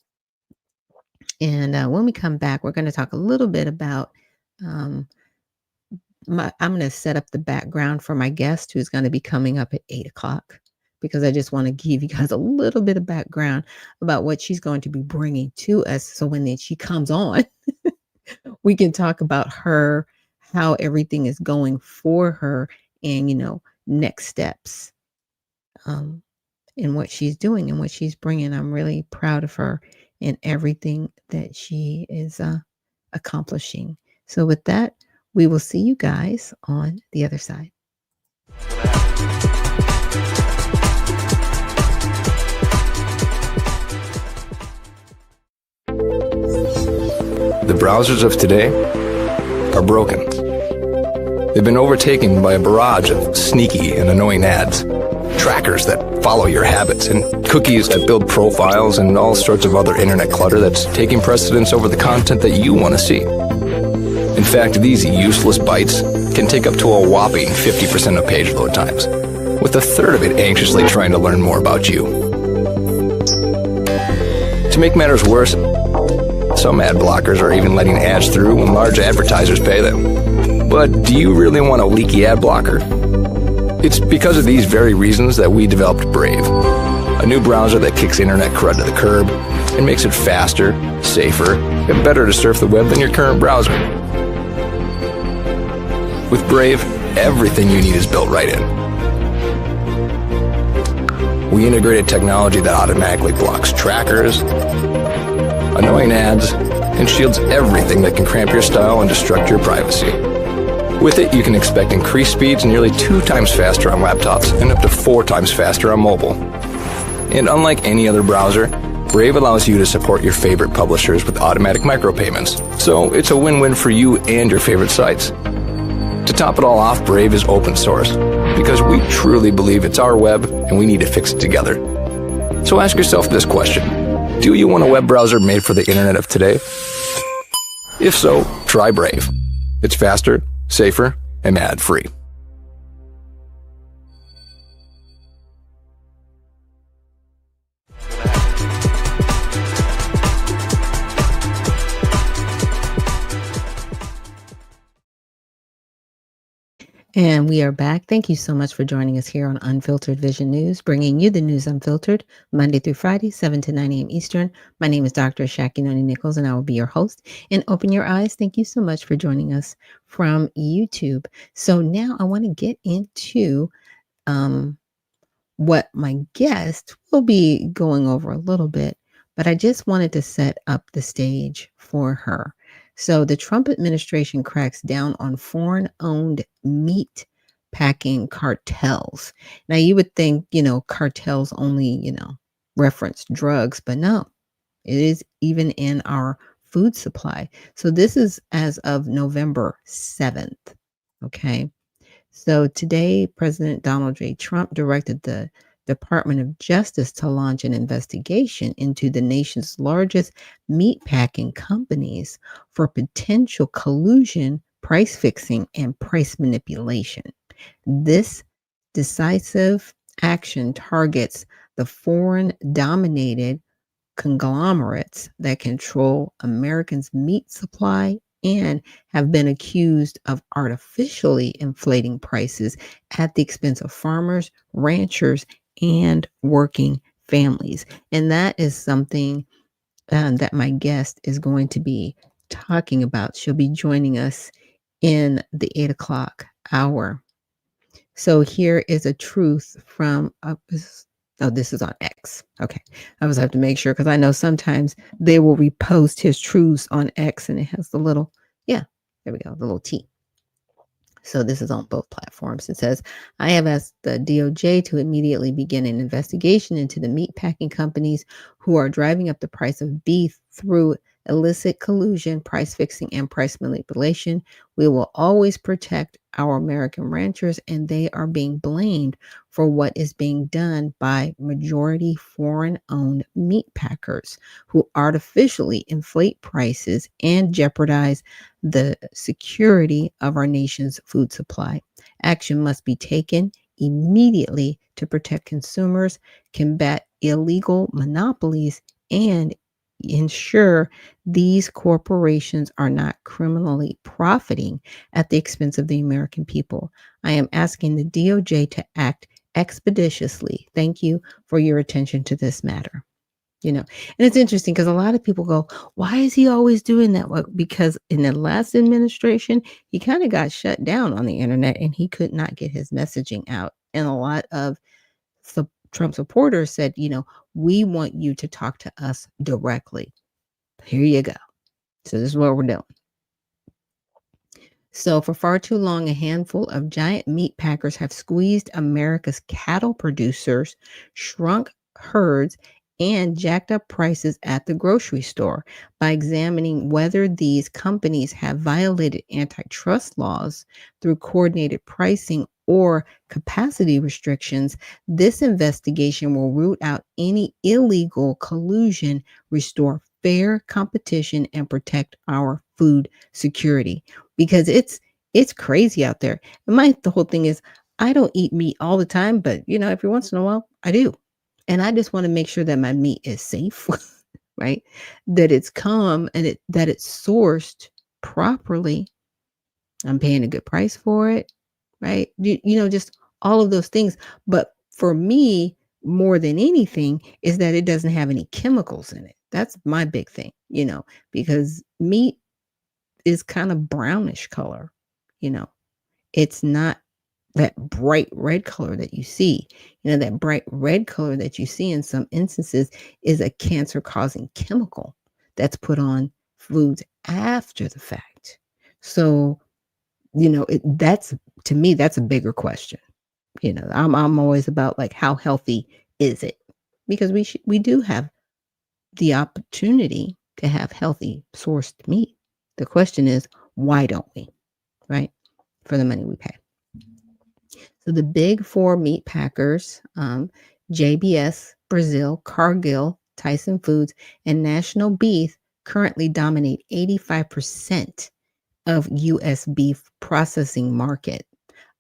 And when we come back, we're going to talk a little bit about, I'm going to set up the background for my guest who's going to be coming up at 8:00, because I just want to give you guys a little bit of background about what she's going to be bringing to us. So when she comes on, we can talk about her, how everything is going for her and, you know, next steps in what she's doing and what she's bringing. I'm really proud of her and everything that she is accomplishing. So with that, we will see you guys on the other side. The browsers of today are broken. They've been overtaken by a barrage of sneaky and annoying ads, trackers that follow your habits, and cookies that build profiles, and all sorts of other internet clutter that's taking precedence over the content that you want to see. In fact, these useless bites can take up to a whopping 50% of page load times, with a third of it anxiously trying to learn more about you. To make matters worse, some ad blockers are even letting ads through when large advertisers pay them. But do you really want a leaky ad blocker? It's because of these very reasons that we developed Brave, a new browser that kicks internet crud to the curb and makes it faster, safer, and better to surf the web than your current browser. With Brave, everything you need is built right in. We integrated technology that automatically blocks trackers, annoying ads, and shields everything that can cramp your style and destruct your privacy. With it, you can expect increased speeds nearly 2 times faster on laptops and up to 4 times faster on mobile. And unlike any other browser, Brave allows you to support your favorite publishers with automatic micropayments, so it's a win-win for you and your favorite sites. To top it all off, Brave is open source, because we truly believe it's our web and we need to fix it together. So ask yourself this question: do you want a web browser made for the internet of today? If so, try Brave. It's faster, safer, and ad-free. And we are back. Thank you so much for joining us here on Unfiltered Vision News, bringing you the news unfiltered, Monday through Friday, 7 to 9 a.m. Eastern. My name is Dr. Ashaki Noni Nichols, and I will be your host. And open your eyes. Thank you so much for joining us from YouTube. So now I want to get into what my guest will be going over a little bit, but I just wanted to set up the stage for her. So the Trump administration cracks down on foreign-owned meat packing cartels. Now you would think, cartels only, reference drugs, but no, it is even in our food supply. So this is as of November 7th. Okay. So today, President Donald J. Trump directed the Department of Justice to launch an investigation into the nation's largest meatpacking companies for potential collusion, price fixing, and price manipulation. This decisive action targets the foreign dominated conglomerates that control Americans' meat supply and have been accused of artificially inflating prices at the expense of farmers, ranchers, and working families. And that is something that my guest is going to be talking about. She'll be joining us in the 8 o'clock hour. So here is a truth from this is on X. Okay. I always have to make sure, because I know sometimes they will repost his truths on X and it has the little, there we go, the little T. So this is on both platforms. It says, I have asked the DOJ to immediately begin an investigation into the meatpacking companies who are driving up the price of beef through illicit collusion, price fixing, and price manipulation. We will always protect our American ranchers, and they are being blamed for what is being done by majority foreign-owned meat packers who artificially inflate prices and jeopardize the security of our nation's food supply. Action must be taken immediately to protect consumers, combat illegal monopolies, and ensure these corporations are not criminally profiting at the expense of the American people. I am asking the DOJ to act expeditiously. Thank you for your attention to this matter. And it's interesting because a lot of people go, why is he always doing that? Well, because in the last administration, he kind of got shut down on the internet and he could not get his messaging out. And a lot of Trump supporters said, we want you to talk to us directly. Here you go. So this is what we're doing. So for far too long, a handful of giant meat packers have squeezed America's cattle producers, shrunk herds, and jacked up prices at the grocery store. By examining whether these companies have violated antitrust laws through coordinated pricing or capacity restrictions, this investigation will root out any illegal collusion, restore fair competition, and protect our food security. Because it's crazy out there. And the whole thing is, I don't eat meat all the time, but every once in a while I do. And I just want to make sure that my meat is safe, right? That it's calm and that it's sourced properly. I'm paying a good price for it, right? Just all of those things. But for me, more than anything, is that it doesn't have any chemicals in it. That's my big thing, because meat is kind of brownish color, it's not that bright red color that you see. That bright red color that you see in some instances is a cancer-causing chemical that's put on foods after the fact. So, that's, to me, that's a bigger question. I'm always about, like, how healthy is it? Because we do have the opportunity to have healthy sourced meat. The question is, why don't we? Right? For the money we pay. So the big four meat packers, JBS, Brazil, Cargill, Tyson Foods, and National Beef currently dominate 85% of U.S. beef processing market,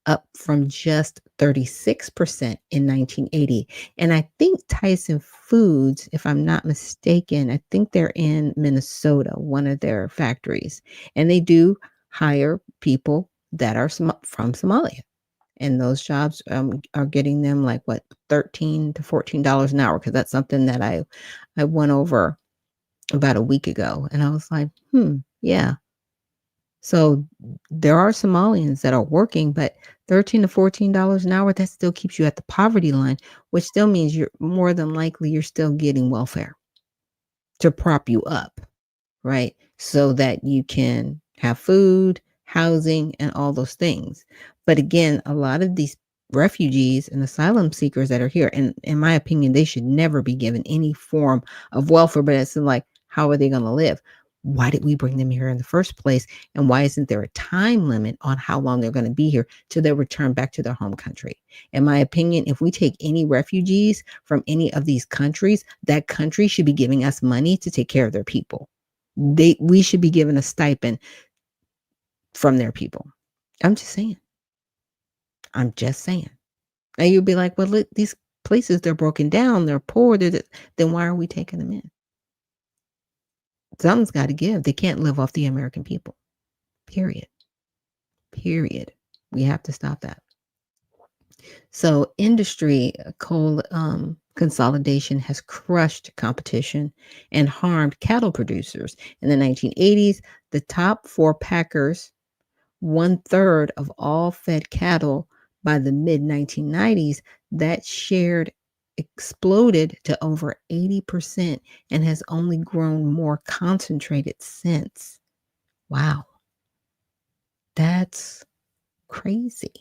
up from just 36% in 1980. And I think Tyson Foods, if I'm not mistaken, I think they're in Minnesota, one of their factories. And they do hire people that are from Somalia. And those jobs are getting them like what, $13 to $14 an hour, because that's something that I went over about a week ago. And I was like, yeah. So there are Somalians that are working, but $13 to $14 an hour, that still keeps you at the poverty line, which still means you're more than likely you're still getting welfare to prop you up, right? So that you can have food, housing, and all those things. But again, a lot of these refugees and asylum seekers that are here, and in my opinion, they should never be given any form of welfare, but it's like, how are they going to live? Why did we bring them here in the first place? And why isn't there a time limit on how long they're going to be here till they return back to their home country? In my opinion, if we take any refugees from any of these countries, that country should be giving us money to take care of their people. We should be given a stipend from their people. I'm just saying. Now you'll be like, well, look, these places, they're broken down, they're poor, then why are we taking them in? Something's got to give. They can't live off the American people. Period. We have to stop that. So industry consolidation has crushed competition and harmed cattle producers. In the 1980s, the top four packers, 1/3 of all fed cattle. By the mid-1990s, that share exploded to over 80% and has only grown more concentrated since. Wow. That's crazy.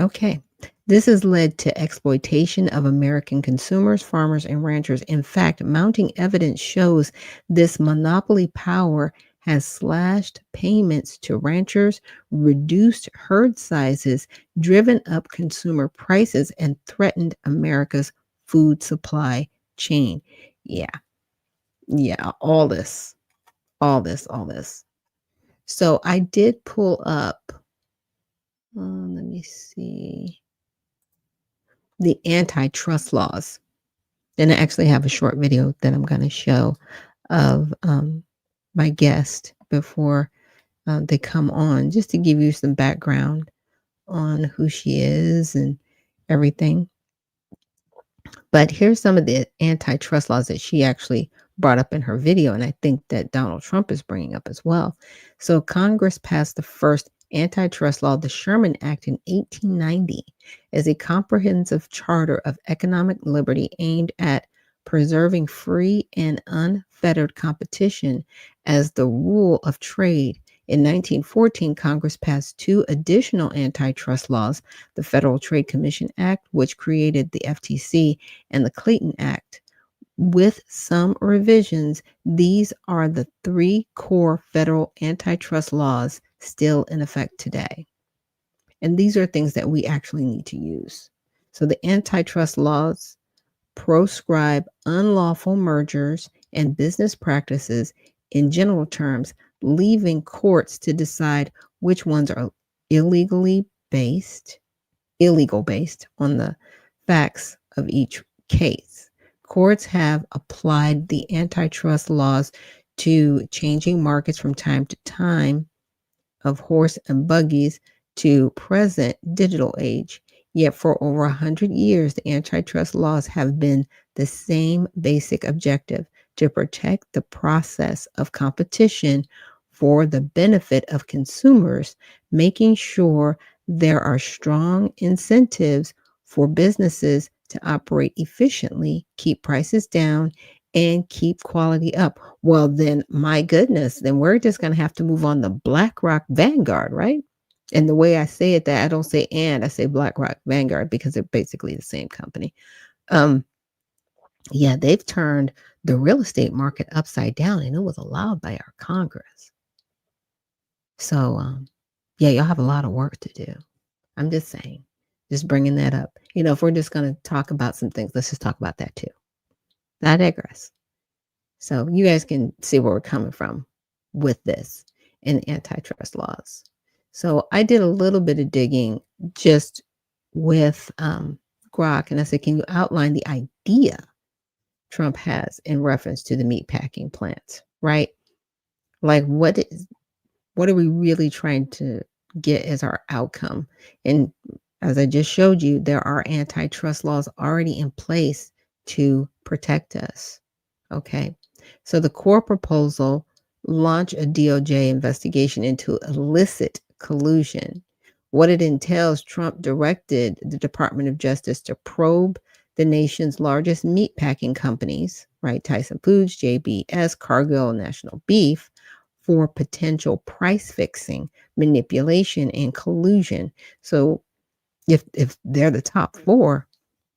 Okay. This has led to exploitation of American consumers, farmers, and ranchers. In fact, mounting evidence shows this monopoly power has slashed payments to ranchers, reduced herd sizes, driven up consumer prices, and threatened America's food supply chain. Yeah, all this. So I did pull up, let me see, the antitrust laws. And I actually have a short video that I'm going to show of my guest before they come on, just to give you some background on who she is and everything. But here's some of the antitrust laws that she actually brought up in her video, and I think that Donald Trump is bringing up as well. So Congress passed the first antitrust law, the Sherman Act, in 1890, as a comprehensive charter of economic liberty aimed at preserving free and unfettered competition as the rule of trade. In 1914, Congress passed two additional antitrust laws, the Federal Trade Commission Act, which created the FTC, and the Clayton Act. With some revisions, these are the three core federal antitrust laws still in effect today. And these are things that we actually need to use. So the antitrust laws proscribe unlawful mergers and business practices in general terms, leaving courts to decide which ones are illegal based on the facts of each case. Courts have applied the antitrust laws to changing markets from time to time, of horse and buggies to present digital age. Yet for over 100 years, the antitrust laws have been the same basic objective: to protect the process of competition for the benefit of consumers, making sure there are strong incentives for businesses to operate efficiently, keep prices down, and keep quality up. Well, then, my goodness, then we're just going to have to move on to BlackRock Vanguard, right? And the way I say it, that I don't say and, I say BlackRock Vanguard because they're basically the same company. Yeah, they've turned the real estate market upside down, and it was allowed by our Congress. So, yeah, y'all have a lot of work to do. I'm just saying, just bringing that up. If we're just going to talk about some things, let's just talk about that too. I digress. So you guys can see where we're coming from with this and antitrust laws. So I did a little bit of digging just with Grok, and I said, can you outline the idea Trump has in reference to the meatpacking plants, right? Like what are we really trying to get as our outcome? And as I just showed you, there are antitrust laws already in place to protect us. Okay. So the core proposal launched a DOJ investigation into illicit collusion. What it entails, Trump directed the Department of Justice to probe the nation's largest meatpacking companies, right? Tyson Foods, JBS, Cargill, National Beef, for potential price fixing, manipulation, and collusion. So if they're the top four,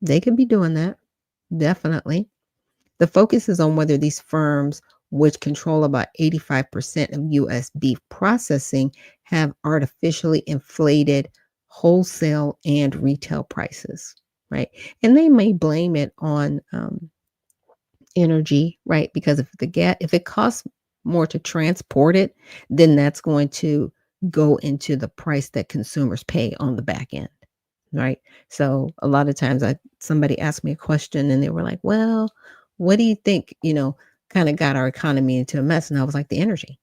they could be doing that. Definitely. The focus is on whether these firms, which control about 85% of U.S. beef processing, have artificially inflated wholesale and retail prices, right? And they may blame it on energy, right? Because if it costs more to transport it, then that's going to go into the price that consumers pay on the back end, right? So a lot of times somebody asked me a question and they were like, well, what do you think, kind of got our economy into a mess? And I was like, the energy.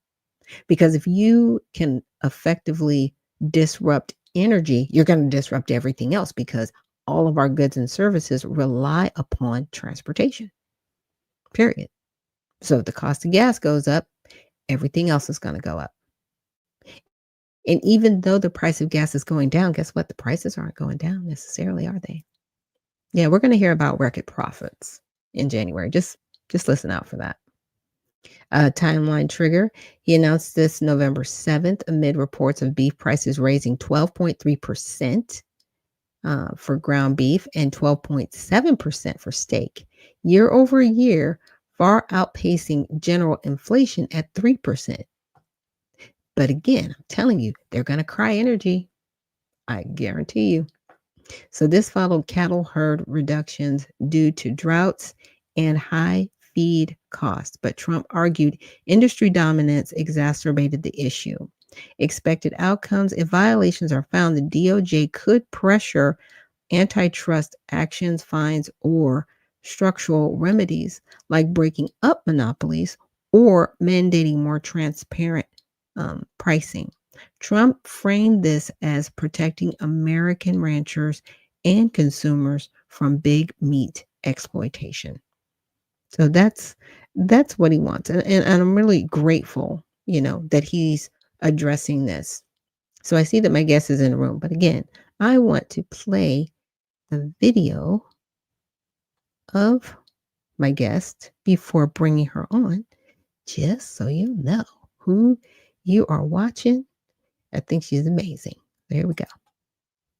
Because if you can effectively disrupt energy, you're going to disrupt everything else, because all of our goods and services rely upon transportation, period. So if the cost of gas goes up, everything else is going to go up. And even though the price of gas is going down, guess what? The prices aren't going down necessarily, are they? Yeah, we're going to hear about record profits in January. Just listen out for that. Timeline trigger. He announced this November 7th amid reports of beef prices raising 12.3% for ground beef and 12.7% for steak. Year over year, far outpacing general inflation at 3%. But again, I'm telling you, they're going to cry energy. I guarantee you. So this followed cattle herd reductions due to droughts and high feed costs. But Trump argued industry dominance exacerbated the issue. Expected outcomes: if violations are found, the DOJ could pressure antitrust actions, fines, or structural remedies like breaking up monopolies or mandating more transparent pricing. Trump framed this as protecting American ranchers and consumers from big meat exploitation. So that's what he wants. And I'm really grateful, that he's addressing this. So I see that my guest is in the room. But again, I want to play the video of my guest before bringing her on, just so you know who you are watching. I think she's amazing. There we go.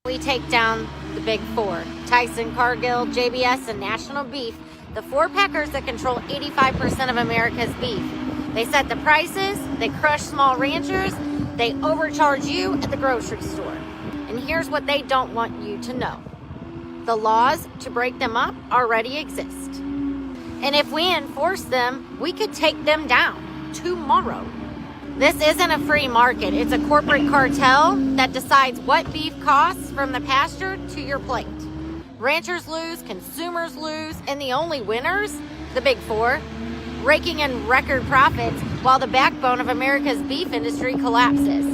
We take down the big four: Tyson, Cargill, JBS, and National Beef, the four packers that control 85% of America's beef. They set the prices, they crush small ranchers, they overcharge you at the grocery store. And here's what they don't want you to know: the laws to break them up already exist. And if we enforce them, we could take them down tomorrow. This isn't a free market. It's a corporate cartel that decides what beef costs from the pasture to your plate. Ranchers lose, consumers lose, and the only winners, the big four, raking in record profits while the backbone of America's beef industry collapses.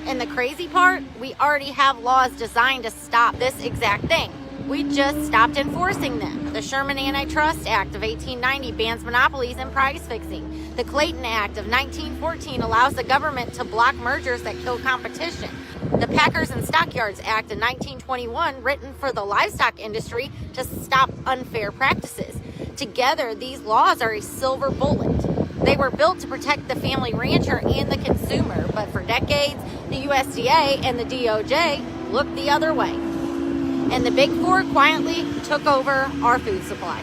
And the crazy part, we already have laws designed to stop this exact thing. We just stopped enforcing them. The Sherman Antitrust Act of 1890 bans monopolies and price fixing. The Clayton Act of 1914 allows the government to block mergers that kill competition. The Packers and Stockyards Act in 1921, written for the livestock industry to stop unfair practices. Together, these laws are a silver bullet. They were built to protect the family rancher and the consumer, but for decades, the USDA and the DOJ looked the other way. And the Big Four quietly took over our food supply.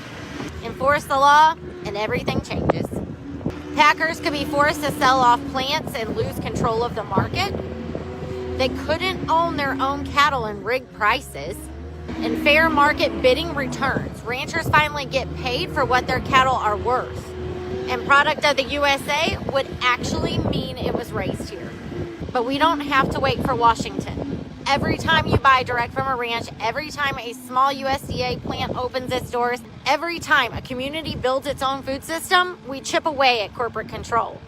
Enforce the law, and everything changes. Packers could be forced to sell off plants and lose control of the market. They couldn't own their own cattle and rig prices. And fair market bidding returns. Ranchers finally get paid for what their cattle are worth. And product of the USA would actually mean it was raised here. But we don't have to wait for Washington. Every time you buy direct from a ranch, every time a small USDA plant opens its doors, every time a community builds its own food system, we chip away at corporate control.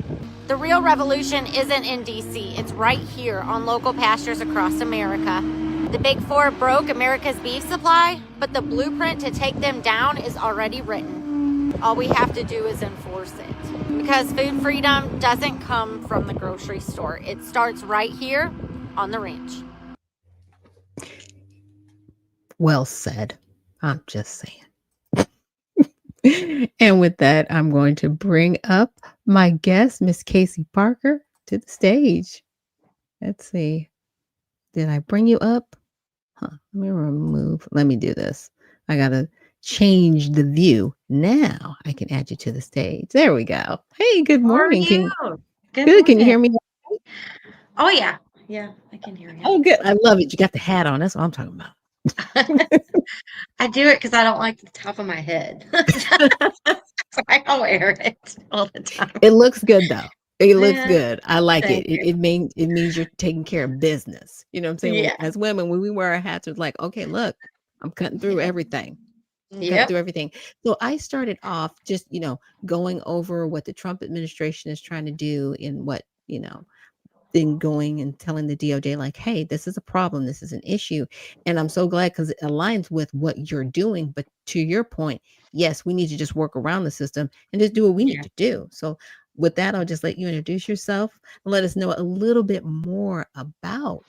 The real revolution isn't in DC, it's right here on local pastures across America. The Big Four broke America's beef supply, but the blueprint to take them down is already written. All we have to do is enforce it. Because food freedom doesn't come from the grocery store. It starts right here on the ranch. Well said. I'm just saying. And with that, I'm going to bring up my guest, Miss Casey Parker, to the stage. Let's see. Did I bring you up? Let me do this. I got to change the view. Now I can add you to the stage. There we go. Hey, good morning. How are you? Good. Can you hear me? Oh, yeah. Yeah, I can hear you. Oh, good. I love it. You got the hat on. That's what I'm talking about. I do it because I don't like the top of my head. So I don't wear it all the time. It looks good, though. It looks good. I like it. Thank you. It means you're taking care of business. You know what I'm saying? Yeah. As women, when we wear our hats, it's like, okay, look, I'm cutting through everything. Yep. Through everything. So I started off just, going over what the Trump administration is trying to do in what, then going and telling the DOJ, like, hey, this is a problem. This is an issue. And I'm so glad because it aligns with what you're doing. But to your point, yes, we need to just work around the system and just do what we need to do. So with that, I'll just let you introduce yourself and let us know a little bit more about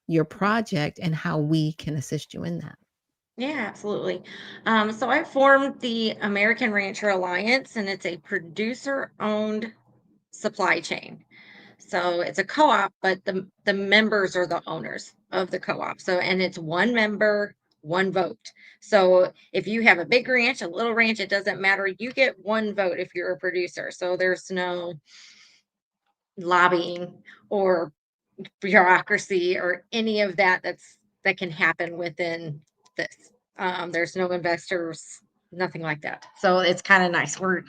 your project and how we can assist you in that. Yeah, absolutely. So I formed the American Rancher Alliance, and it's a producer-owned supply chain. So it's a co-op, but the members are the owners of the co-op. So, and it's one member, one vote. So if you have a big ranch, a little ranch, it doesn't matter. You get one vote if you're a producer. So there's no lobbying or bureaucracy or any of that that can happen within this. There's no investors, nothing like that. So it's kind of nice. We're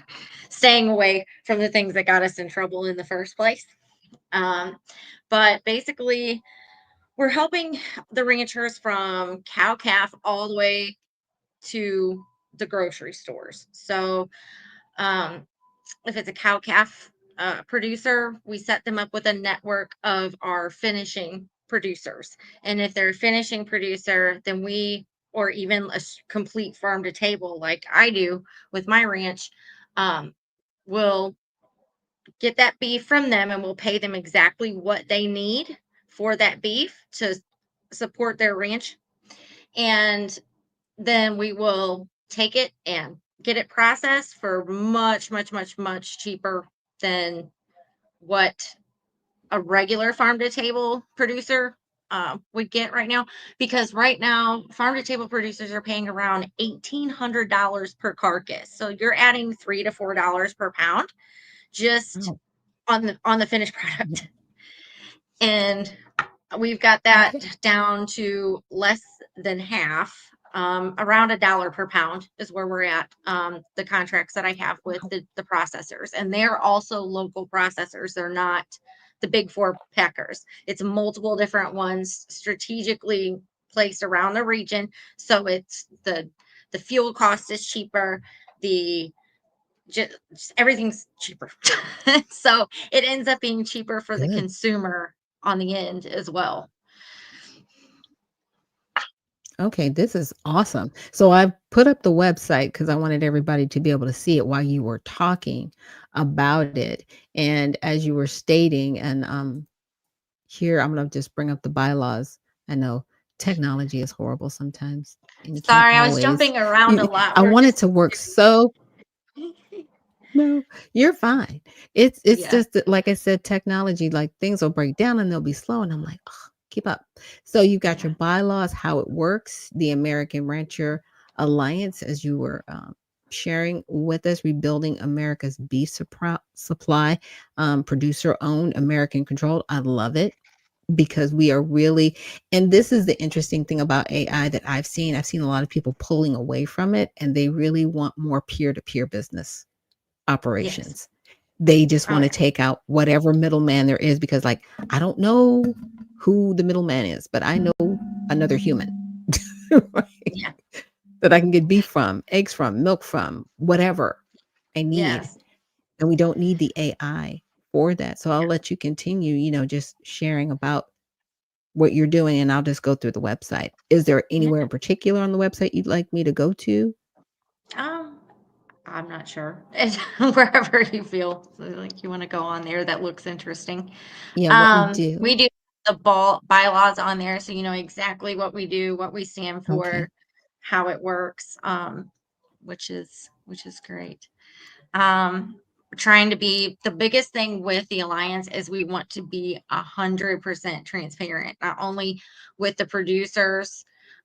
staying away from the things that got us in trouble in the first place. But basically, we're helping the ranchers from cow calf all the way to the grocery stores. So if it's a cow calf producer, we set them up with a network of our finishing producers. And if they're a finishing producer, then we, or even a complete farm to table like I do with my ranch, will get that beef from them and we'll pay them exactly what they need for that beef to support their ranch. And then we will take it and get it processed for much, much, much, much cheaper than what a regular farm to table producer would get right now. Because right now, farm to table producers are paying around $1,800 per carcass. So you're adding $3 to $4 per pound just on the finished product. And we've got that down to less than half. Around $1 per pound is where we're at. The contracts that I have with the processors, and they're also local processors. They're not the big four packers. It's multiple different ones strategically placed around the region. So it's the fuel cost is cheaper. Just everything's cheaper. So it ends up being cheaper for the consumer on the end as well. Okay, this is awesome. So I put up the website because I wanted everybody to be able to see it while you were talking about it. And as you were stating, and here, I'm gonna just bring up the bylaws. I know technology is horrible sometimes, and you can't Sorry, I was always. jumping around a lot. I We're want it just to work so. No, you're fine. It's yeah, just that, like I said, technology, like things will break down and they'll be slow, and I'm like, "Ugh, keep up." So you've got yeah, your bylaws, how it works, the American Rancher Alliance, as you were sharing with us, rebuilding America's beef supply, producer owned, American controlled. I love it because we are really, and this is the interesting thing about AI that I've seen. I've seen a lot of people pulling away from it, and they really want more peer to peer business yes. operations. They just Oh want to yeah, take out whatever middleman there is because, like, I don't know who the middleman is, but I know another human right, yeah, that I can get beef from, eggs from, milk from, whatever I need. yes, And we don't need the AI for that. So I'll yeah. let you continue, just sharing about what you're doing, and I'll just go through the website. Is there Yeah. anywhere in particular on the website you'd like me to go to? Um, I'm not sure. It's wherever you feel like you want to go on there that looks interesting. Yeah, what we do. We do the ball bylaws on there, so you know exactly what we do, what we stand Okay. for, how it works, which is great. We're trying to be the biggest thing with the alliance is we want to be 100% transparent, not only with the producers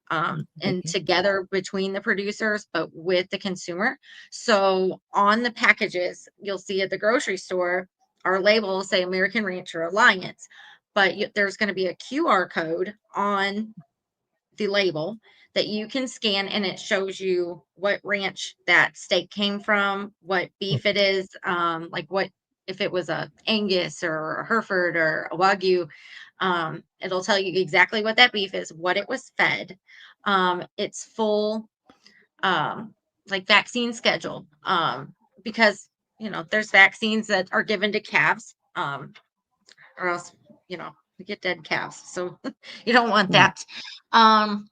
and Okay. together between the producers, but with the consumer. So on the packages, you'll see at the grocery store, our label will say American Rancher Alliance, but there's going to be a QR code on the label that you can scan and it shows you what ranch that steak came from, what beef it is, like what if it was a Angus or a Hereford or a Wagyu. It'll tell you exactly what that beef is, what it was fed. Its full um, like vaccine schedule, because there's vaccines that are given to calves, or else we get dead calves, so you don't want Yeah. that. Um,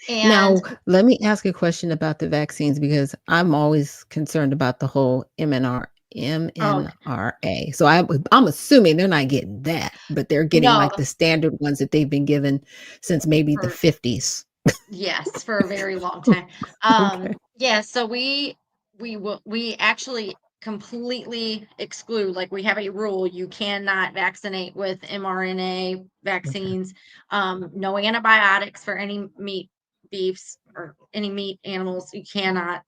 and Now, let me ask a question about the vaccines because I'm always concerned about the whole oh MNRA. So I'm assuming they're not getting that, but they're getting no, like the standard ones that they've been given since maybe the for 50s. yes, for a very long time. Okay. Yeah, so we actually completely exclude, like we have a rule, you cannot vaccinate with mRNA Okay. vaccines, no antibiotics for any meat beefs or any meat animals, you cannot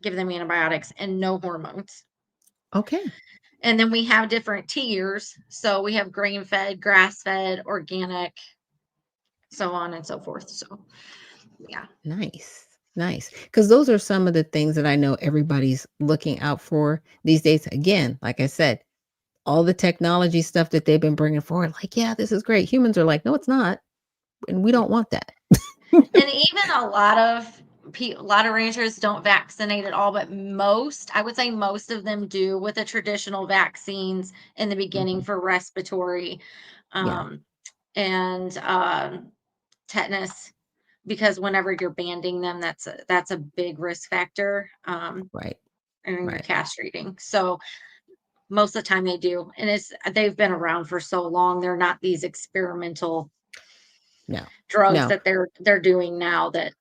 give them antibiotics, and no hormones. Okay. And then we have different tiers, so we have grain fed, grass fed, organic, so on and so forth. So yeah. Nice. Nice. Because those are some of the things that I know everybody's looking out for these days. Again, like I said, all the technology stuff that they've been bringing forward, like, yeah, this is great. Humans are like, no, it's not. And we don't want that. And even a lot of ranchers don't vaccinate at all, but I would say most of them do with the traditional vaccines in the beginning Mhm. for respiratory, Yeah. um, and tetanus, because whenever you're banding them, that's a big risk factor, Right. and you're Right. castrating. So most of the time they do, and they've been around for so long. They're not these experimental No. drugs No. that they're doing now that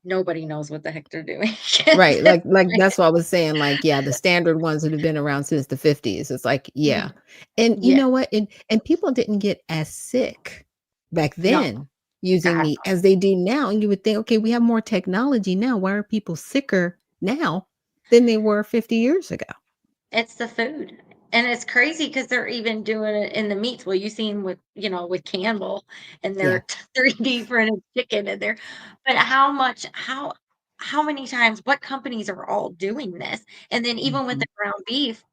nobody knows what the heck they're doing. Right. Like that's what I was saying. Like, yeah, the standard ones that have been around since the 50s. It's like, yeah. And you Yeah, know what? And people didn't get as sick back no, then using God, meat as they do now. And you would think, okay, we have more technology now. Why are people sicker now than they were 50 years ago? it's the food. And it's crazy because they're even doing it in the meats. Well, you seen with Campbell and Yeah. their 3D printed chicken in there. But how many times, what companies are all doing this? And then even with Mhm. the ground beef,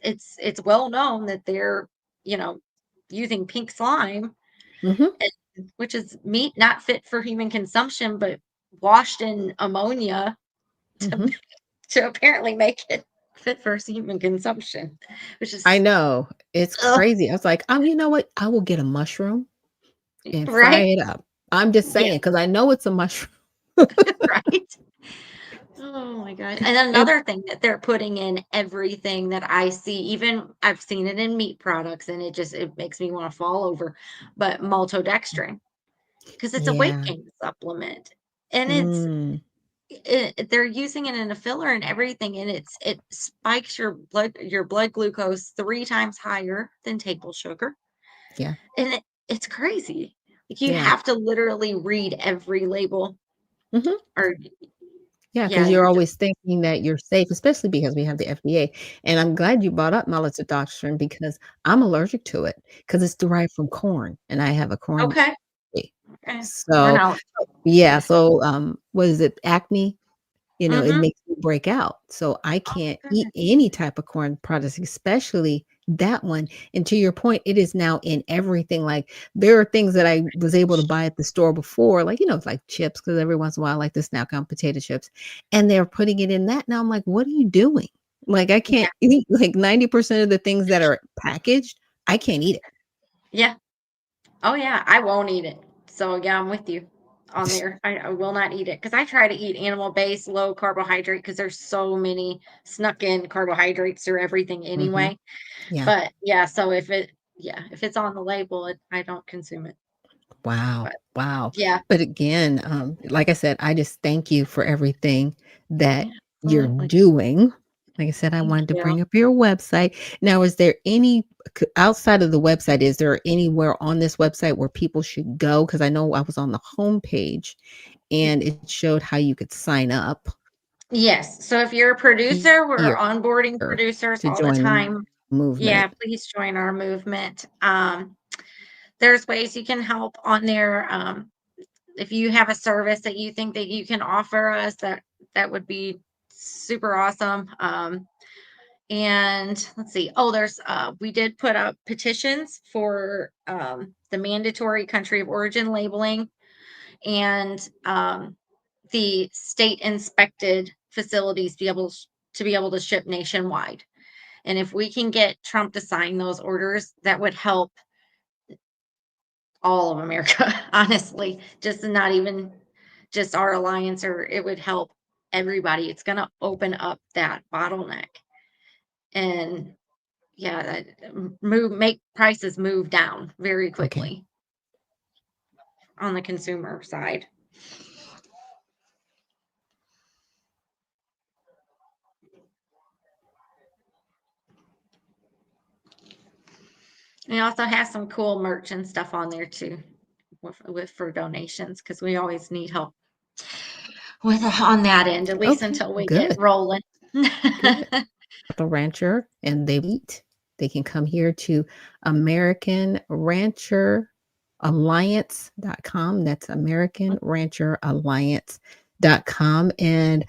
it's well known that they're, you know, using pink slime, Mhm. which is meat not fit for human consumption, but washed in ammonia to Mhm. to apparently make it fit for human consumption, which I is know. It's ugh, crazy. I was like, you know what? I will get a mushroom and fry right? it up. I'm just Yeah, saying, because I know it's a mushroom. right. Oh my god. And another thing that they're putting in everything that I see, even I've seen it in meat products and it makes me want to fall over, but maltodextrin, because it's a weight Yeah. gain supplement. And Mm. they're using it in a filler and everything, and it spikes your blood glucose 3 times higher than table sugar. Yeah. And it's crazy. Like, you Yeah. have to literally read every label, Mhm. or Yeah, yeah, because you're you're just always thinking that you're safe, especially because we have the FDA. And I'm glad you brought up maltodextrin because I'm allergic to it because it's derived from corn, and I have a corn okay. allergy. Okay. We're So, not. yeah, so, what is it? Acne? It Mhm. makes me break out. So I can't eat Goodness. any type of corn products, especially that one. And to your point, it is now in everything. Like there are things that I was able to buy at the store before, like, like chips, because every once in a while I like to snack on potato chips. And they're putting it in that. Now I'm like, what are you doing? Like I Yeah. can't eat like 90% of the things that are packaged, I can't eat Yeah. Oh, yeah, I won't eat it. So, yeah, I'm with you on it. there. I will not eat it because I try to eat animal-based, low carbohydrate, because there's so many snuck in carbohydrates through everything Hmm. anyway. Yeah. But, yeah, so if it's on the label, I don't consume it. Wow. But, Wow. yeah. But again, like I said, I just thank you for everything that Yeah, you're absolutely. doing. Like I said, I Thank wanted to you. bring up your website. Now, is there outside of the website, is there anywhere on this website where people should go? Because I know I was on the homepage and it showed how you could sign up Yes. So if you're a producer, we're here onboarding producers to all the join the time. movement. Yeah, please join our movement. There's ways you can help on there. If you have a service that you think that you can offer us, that would be super awesome. And let's see. Oh, there's we did put up petitions for the mandatory country of origin labeling, and the state inspected facilities to be able to ship nationwide. And if we can get Trump to sign those orders, that would help all of America, honestly. Just not even just our alliance, or it would help everybody. It's going to open up that bottleneck. And yeah, make prices move down very Okay. quickly on the consumer side. We also have some cool merch and stuff on there too, with for donations, because we always need help with on that end, at least Okay. until we get Good. rolling. Good. The rancher and they eat. They can come here to American Rancher Alliance.com. That's American Rancher Alliance.com. And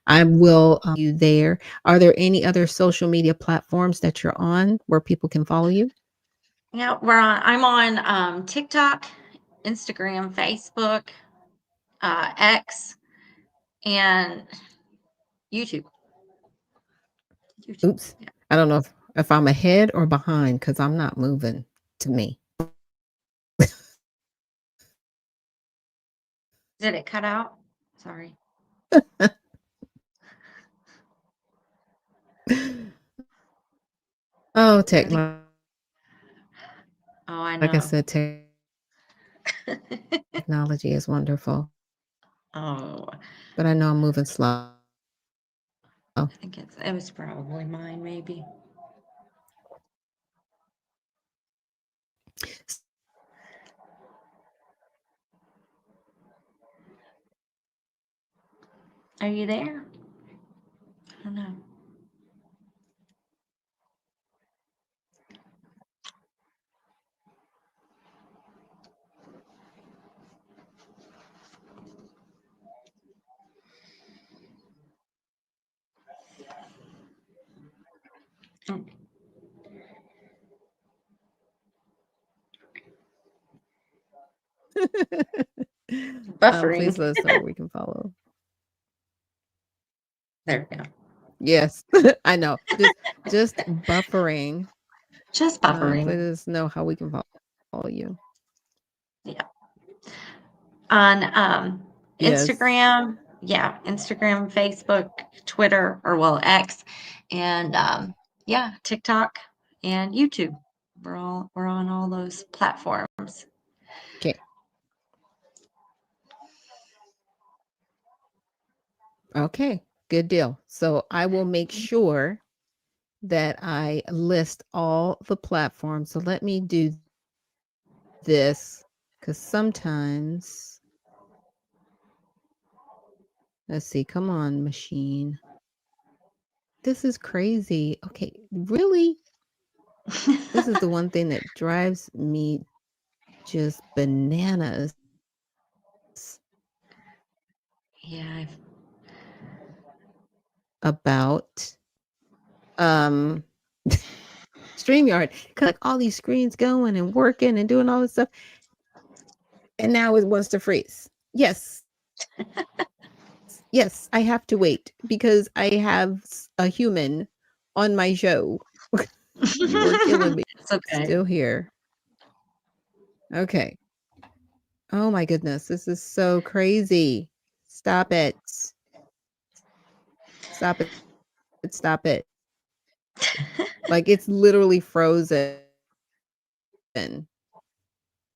I will you there. Are there any other social media platforms that you're on where people can follow you? Yeah, I'm on TikTok, Instagram, Facebook, X, and YouTube. YouTube. Oops. I don't know if I'm ahead or behind because I'm not moving to me. Did it cut out? Sorry. Oh, I think. Oh, I like I know. said, technology is wonderful, Oh, but I know I'm moving slow. I think it was probably mine, maybe. Are you there? I don't know. Oh, Please buffering. let us know where we can follow. There we go. Yes, I know. Just buffering. Just Let buffering. us know how we can follow you. Yeah. On Yes. Instagram, yeah, Instagram, Facebook, Twitter, or well, X, and yeah, TikTok and YouTube. We're on all those platforms. Okay. Okay, good deal. So I will make sure that I list all the platforms. So let me do this because sometimes, let's see, come on, machine. This is crazy. Okay, really? This is the one thing that drives me just bananas. Yeah, About StreamYard. 'Cause like all these screens going and working and doing all this stuff. And now it wants to freeze. Yes. Yes, I have to wait because I have a human on my show. You are killing me. It's okay. Still here. Okay. Oh my goodness, this is so crazy. Stop it. Stop it. Stop it. Like it's literally frozen.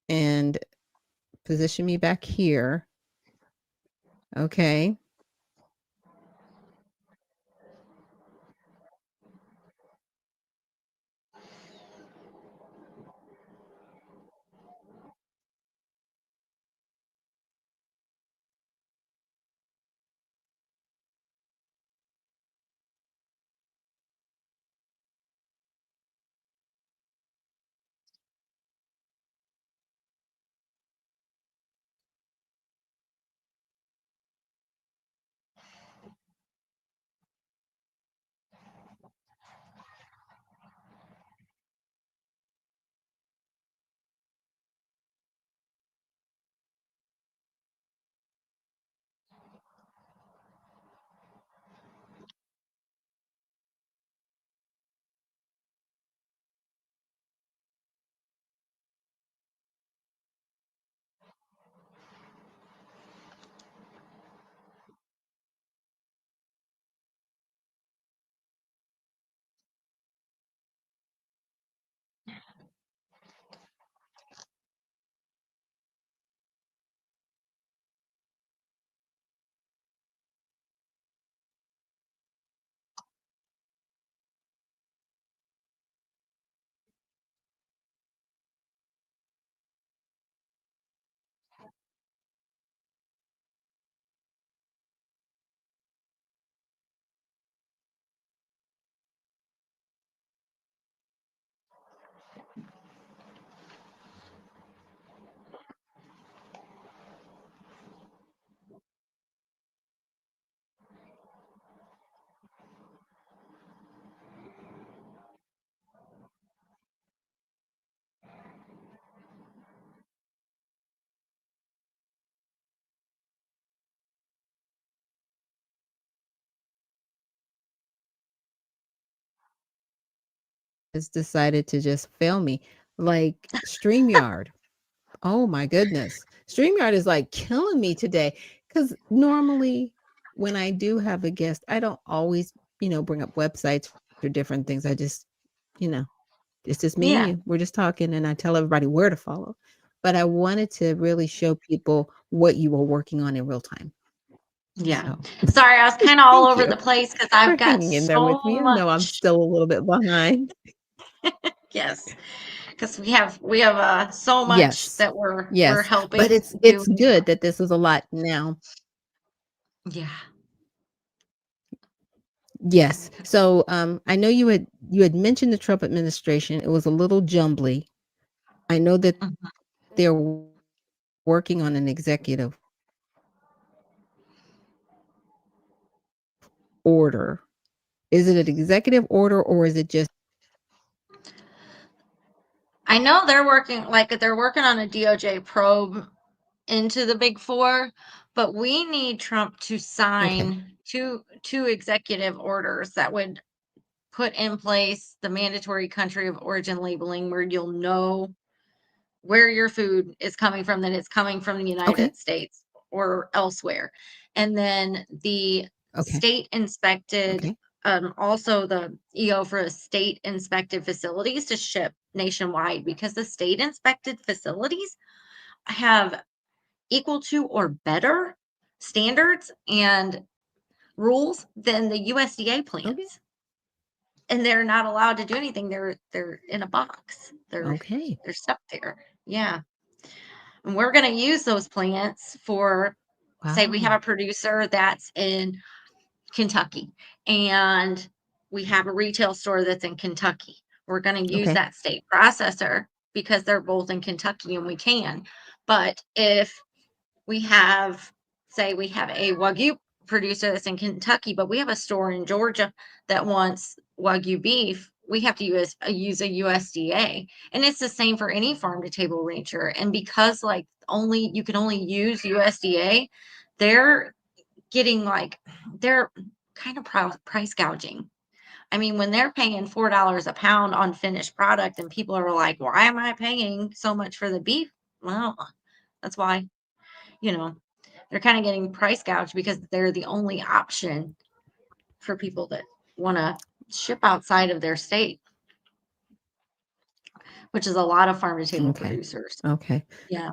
And position me back here. Okay. Has decided to just fail me. Like StreamYard. Oh my goodness. StreamYard is like killing me today. Because normally when I do have a guest, I don't always, bring up websites or different things. I just, it's just me and Yeah. you. We're just talking and I tell everybody where to follow. But I wanted to really show people what you were working on in real time. Yeah. So Sorry, I was kind of all thank over you the place because for I've got hanging in there so with me. I know I'm much. still a little bit behind. Yes, because we have so much Yes. that we're Yes. helping But it's do. good that this is a lot now. Yeah. Yes. So I know you had mentioned the Trump administration. It was a little jumbly. I know that Mhm. they're working on an executive order. Is it an executive order or is it just I know they're working on a DOJ probe into the Big Four, but we need Trump to okay? sign two executive orders that would put in place the mandatory country of origin labeling, where you'll know where your food is coming from, that it's coming from the Okay. United States. or elsewhere. And then the Okay. state inspected, Okay. also the EO for state inspected facilities to ship nationwide, because the state inspected facilities have equal to or better standards and rules than the USDA Okay. plants. And they're not allowed to do anything. They're in a box. Okay. They're stuck there. Yeah. And we're going to use those plants for, say we have Wow. a producer that's in Kentucky and we have a retail store that's in Kentucky. We're going to use Okay. that state processor because they're both in Kentucky and we can. But if we have, say, we have a Wagyu producer that's in Kentucky, but we have a store in Georgia that wants Wagyu beef, we have to use a USDA. And it's the same for any farm to table rancher. And because like you can only use USDA, they're getting like, they're kind of price gouging. I mean, when they're paying $4 a pound on finished product and people are like, why am I paying so much for the beef? Well, that's why, you know, they're kind of getting price gouged because they're the only option for people that want to ship outside of their state, which is a lot of farm to table Okay. producers. Okay. Yeah.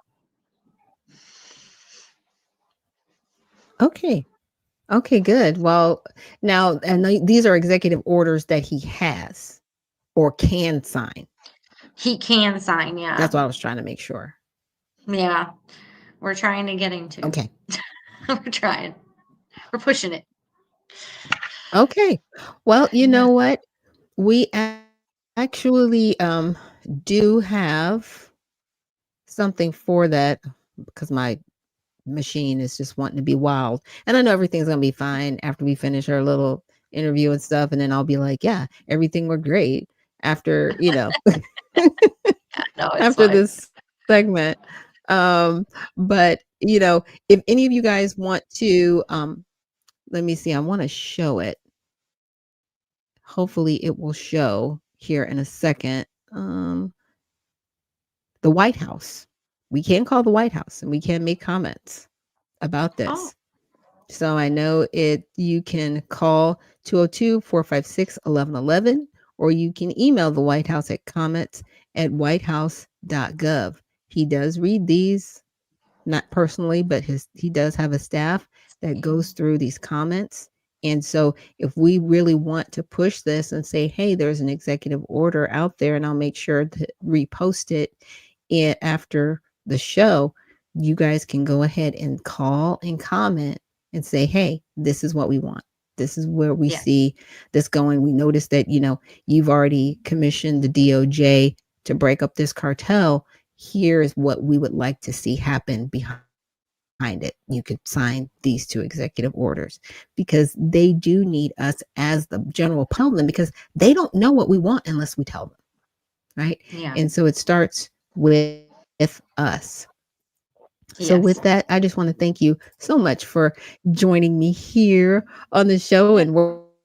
Okay. Okay, good. Well, now, and these are executive orders that he has or can sign. He can sign. Yeah. That's what I was trying to make sure. Yeah. We're trying to get him to. Okay. We're trying. We're pushing it. Okay. Well, you Yeah. know what? We actually do have something for that because my machine is just wanting to be wild. And I know everything's going to be fine after we finish our little interview and stuff. And then I'll be like, yeah, everything were great after, No, it's after fine. this segment. But, if any of you guys want to, let me see, I want to show it. Hopefully it will show here in a second. The White House. We can call the White House and we can make comments about Oh, this. So I know you can call 202-456-1111, or you can email the White House at comments@whitehouse.gov. He does read these, not personally, but he does have a staff that goes through these comments. And so if we really want to push this and say, hey, there's an executive order out there, and I'll make sure to repost it after the show, you guys can go ahead and call and comment and say, hey, this is what we want. This is where we yeah. see this going. We noticed that, you've already commissioned the DOJ to break up this cartel. Here's what we would like to see happen behind it. You could sign these two executive orders because they do need us as the general public, because they don't know what we want unless we tell them. Right. Yeah. And so it starts with us. So Yes. with that, I just want to thank you so much for joining me here on the show and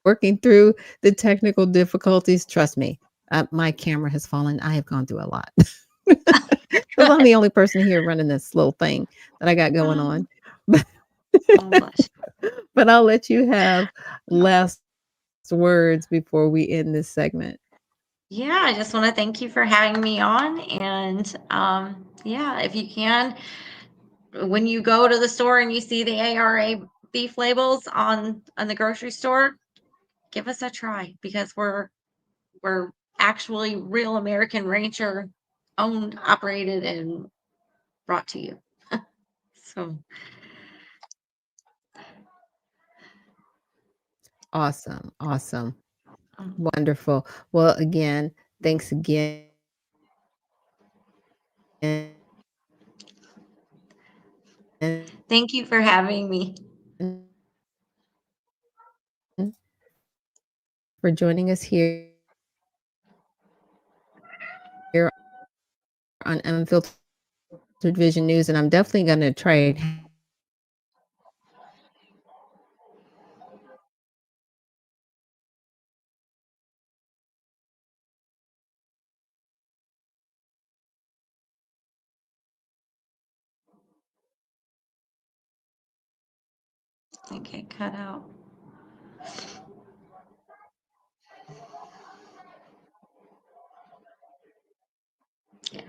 working through the technical difficulties. Trust me, my camera has fallen. I have gone through a lot. Because I'm the only person here running this little thing that I got going on. Oh, bless. But I'll let you have last words before we end this segment. Yeah, I just want to thank you for having me on. And yeah, if you can, when you go to the store and you see the ARA beef labels on the grocery store, give us a try, because we're actually real American rancher owned, operated, and brought to you. So Awesome. Awesome. um, Wonderful. Well, again, thanks again thank you for having me. for joining us here on Unfiltered Vision News. And I'm definitely going to try and Okay, cut out. Yeah.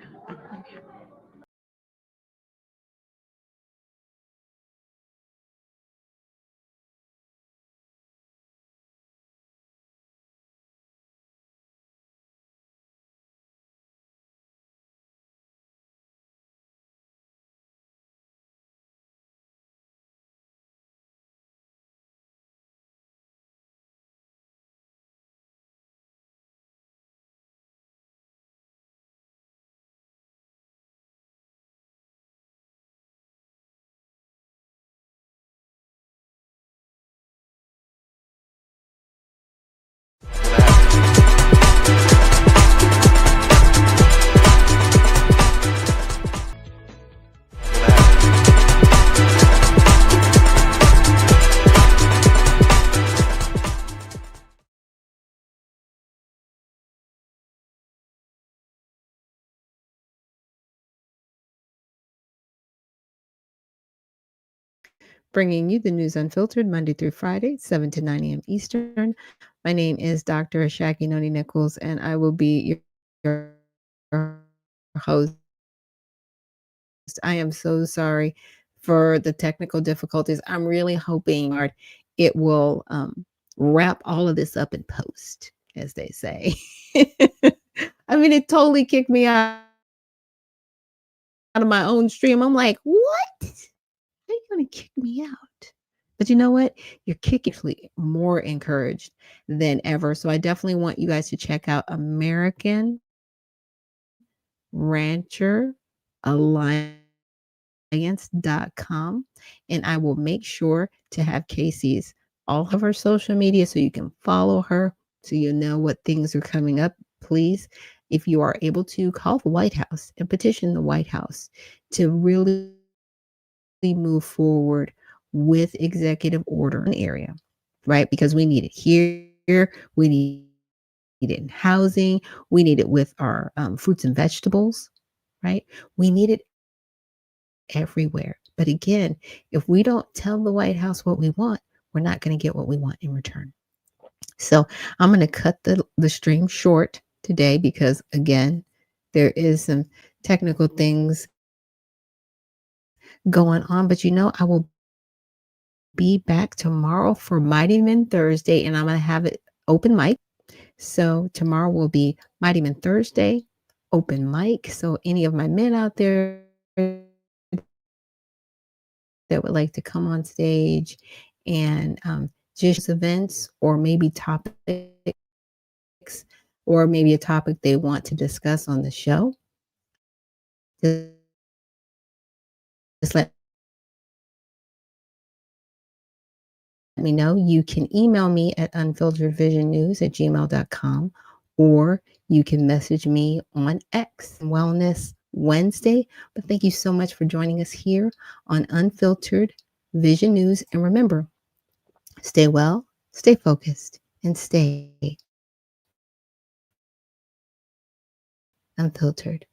Bringing you the news unfiltered Monday through Friday, 7 to 9 a.m. Eastern. My name is Dr. Ashaki Noni Nichols, and I will be your host. I am so sorry for the technical difficulties. I'm really hoping it will wrap all of this up in post, as they say. I mean, it totally kicked me out of my own stream. I'm like, what? How are you going to kick me out? But you know what? You're kicking more encouraged than ever. So I definitely want you guys to check out American Rancher Alliance.com. And I will make sure to have Casey's all of her social media so you can follow her so you know what things are coming up. Please, if you are able to, call the White House and petition the White House to really move forward with executive order in the area, right? Because we need it here. We need it in housing. We need it with our fruits and vegetables, right? We need it everywhere. But again, if we don't tell the White House what we want, we're not going to get what we want in return. So I'm going to cut the stream short today because, again, there is some technical things going on. But I will be back tomorrow for Mighty Men Thursday, and I'm going to have it open mic. So tomorrow will be Mighty Men Thursday, open mic. So any of my men out there that would like to come on stage and just events or maybe topics or maybe a topic they want to discuss on the show, just let me know. You can email me at unfilteredvisionnews@gmail.com, or you can message me on X, Wellness Wednesday. But thank you so much for joining us here on Unfiltered Vision News. And remember, stay well, stay focused, and stay unfiltered.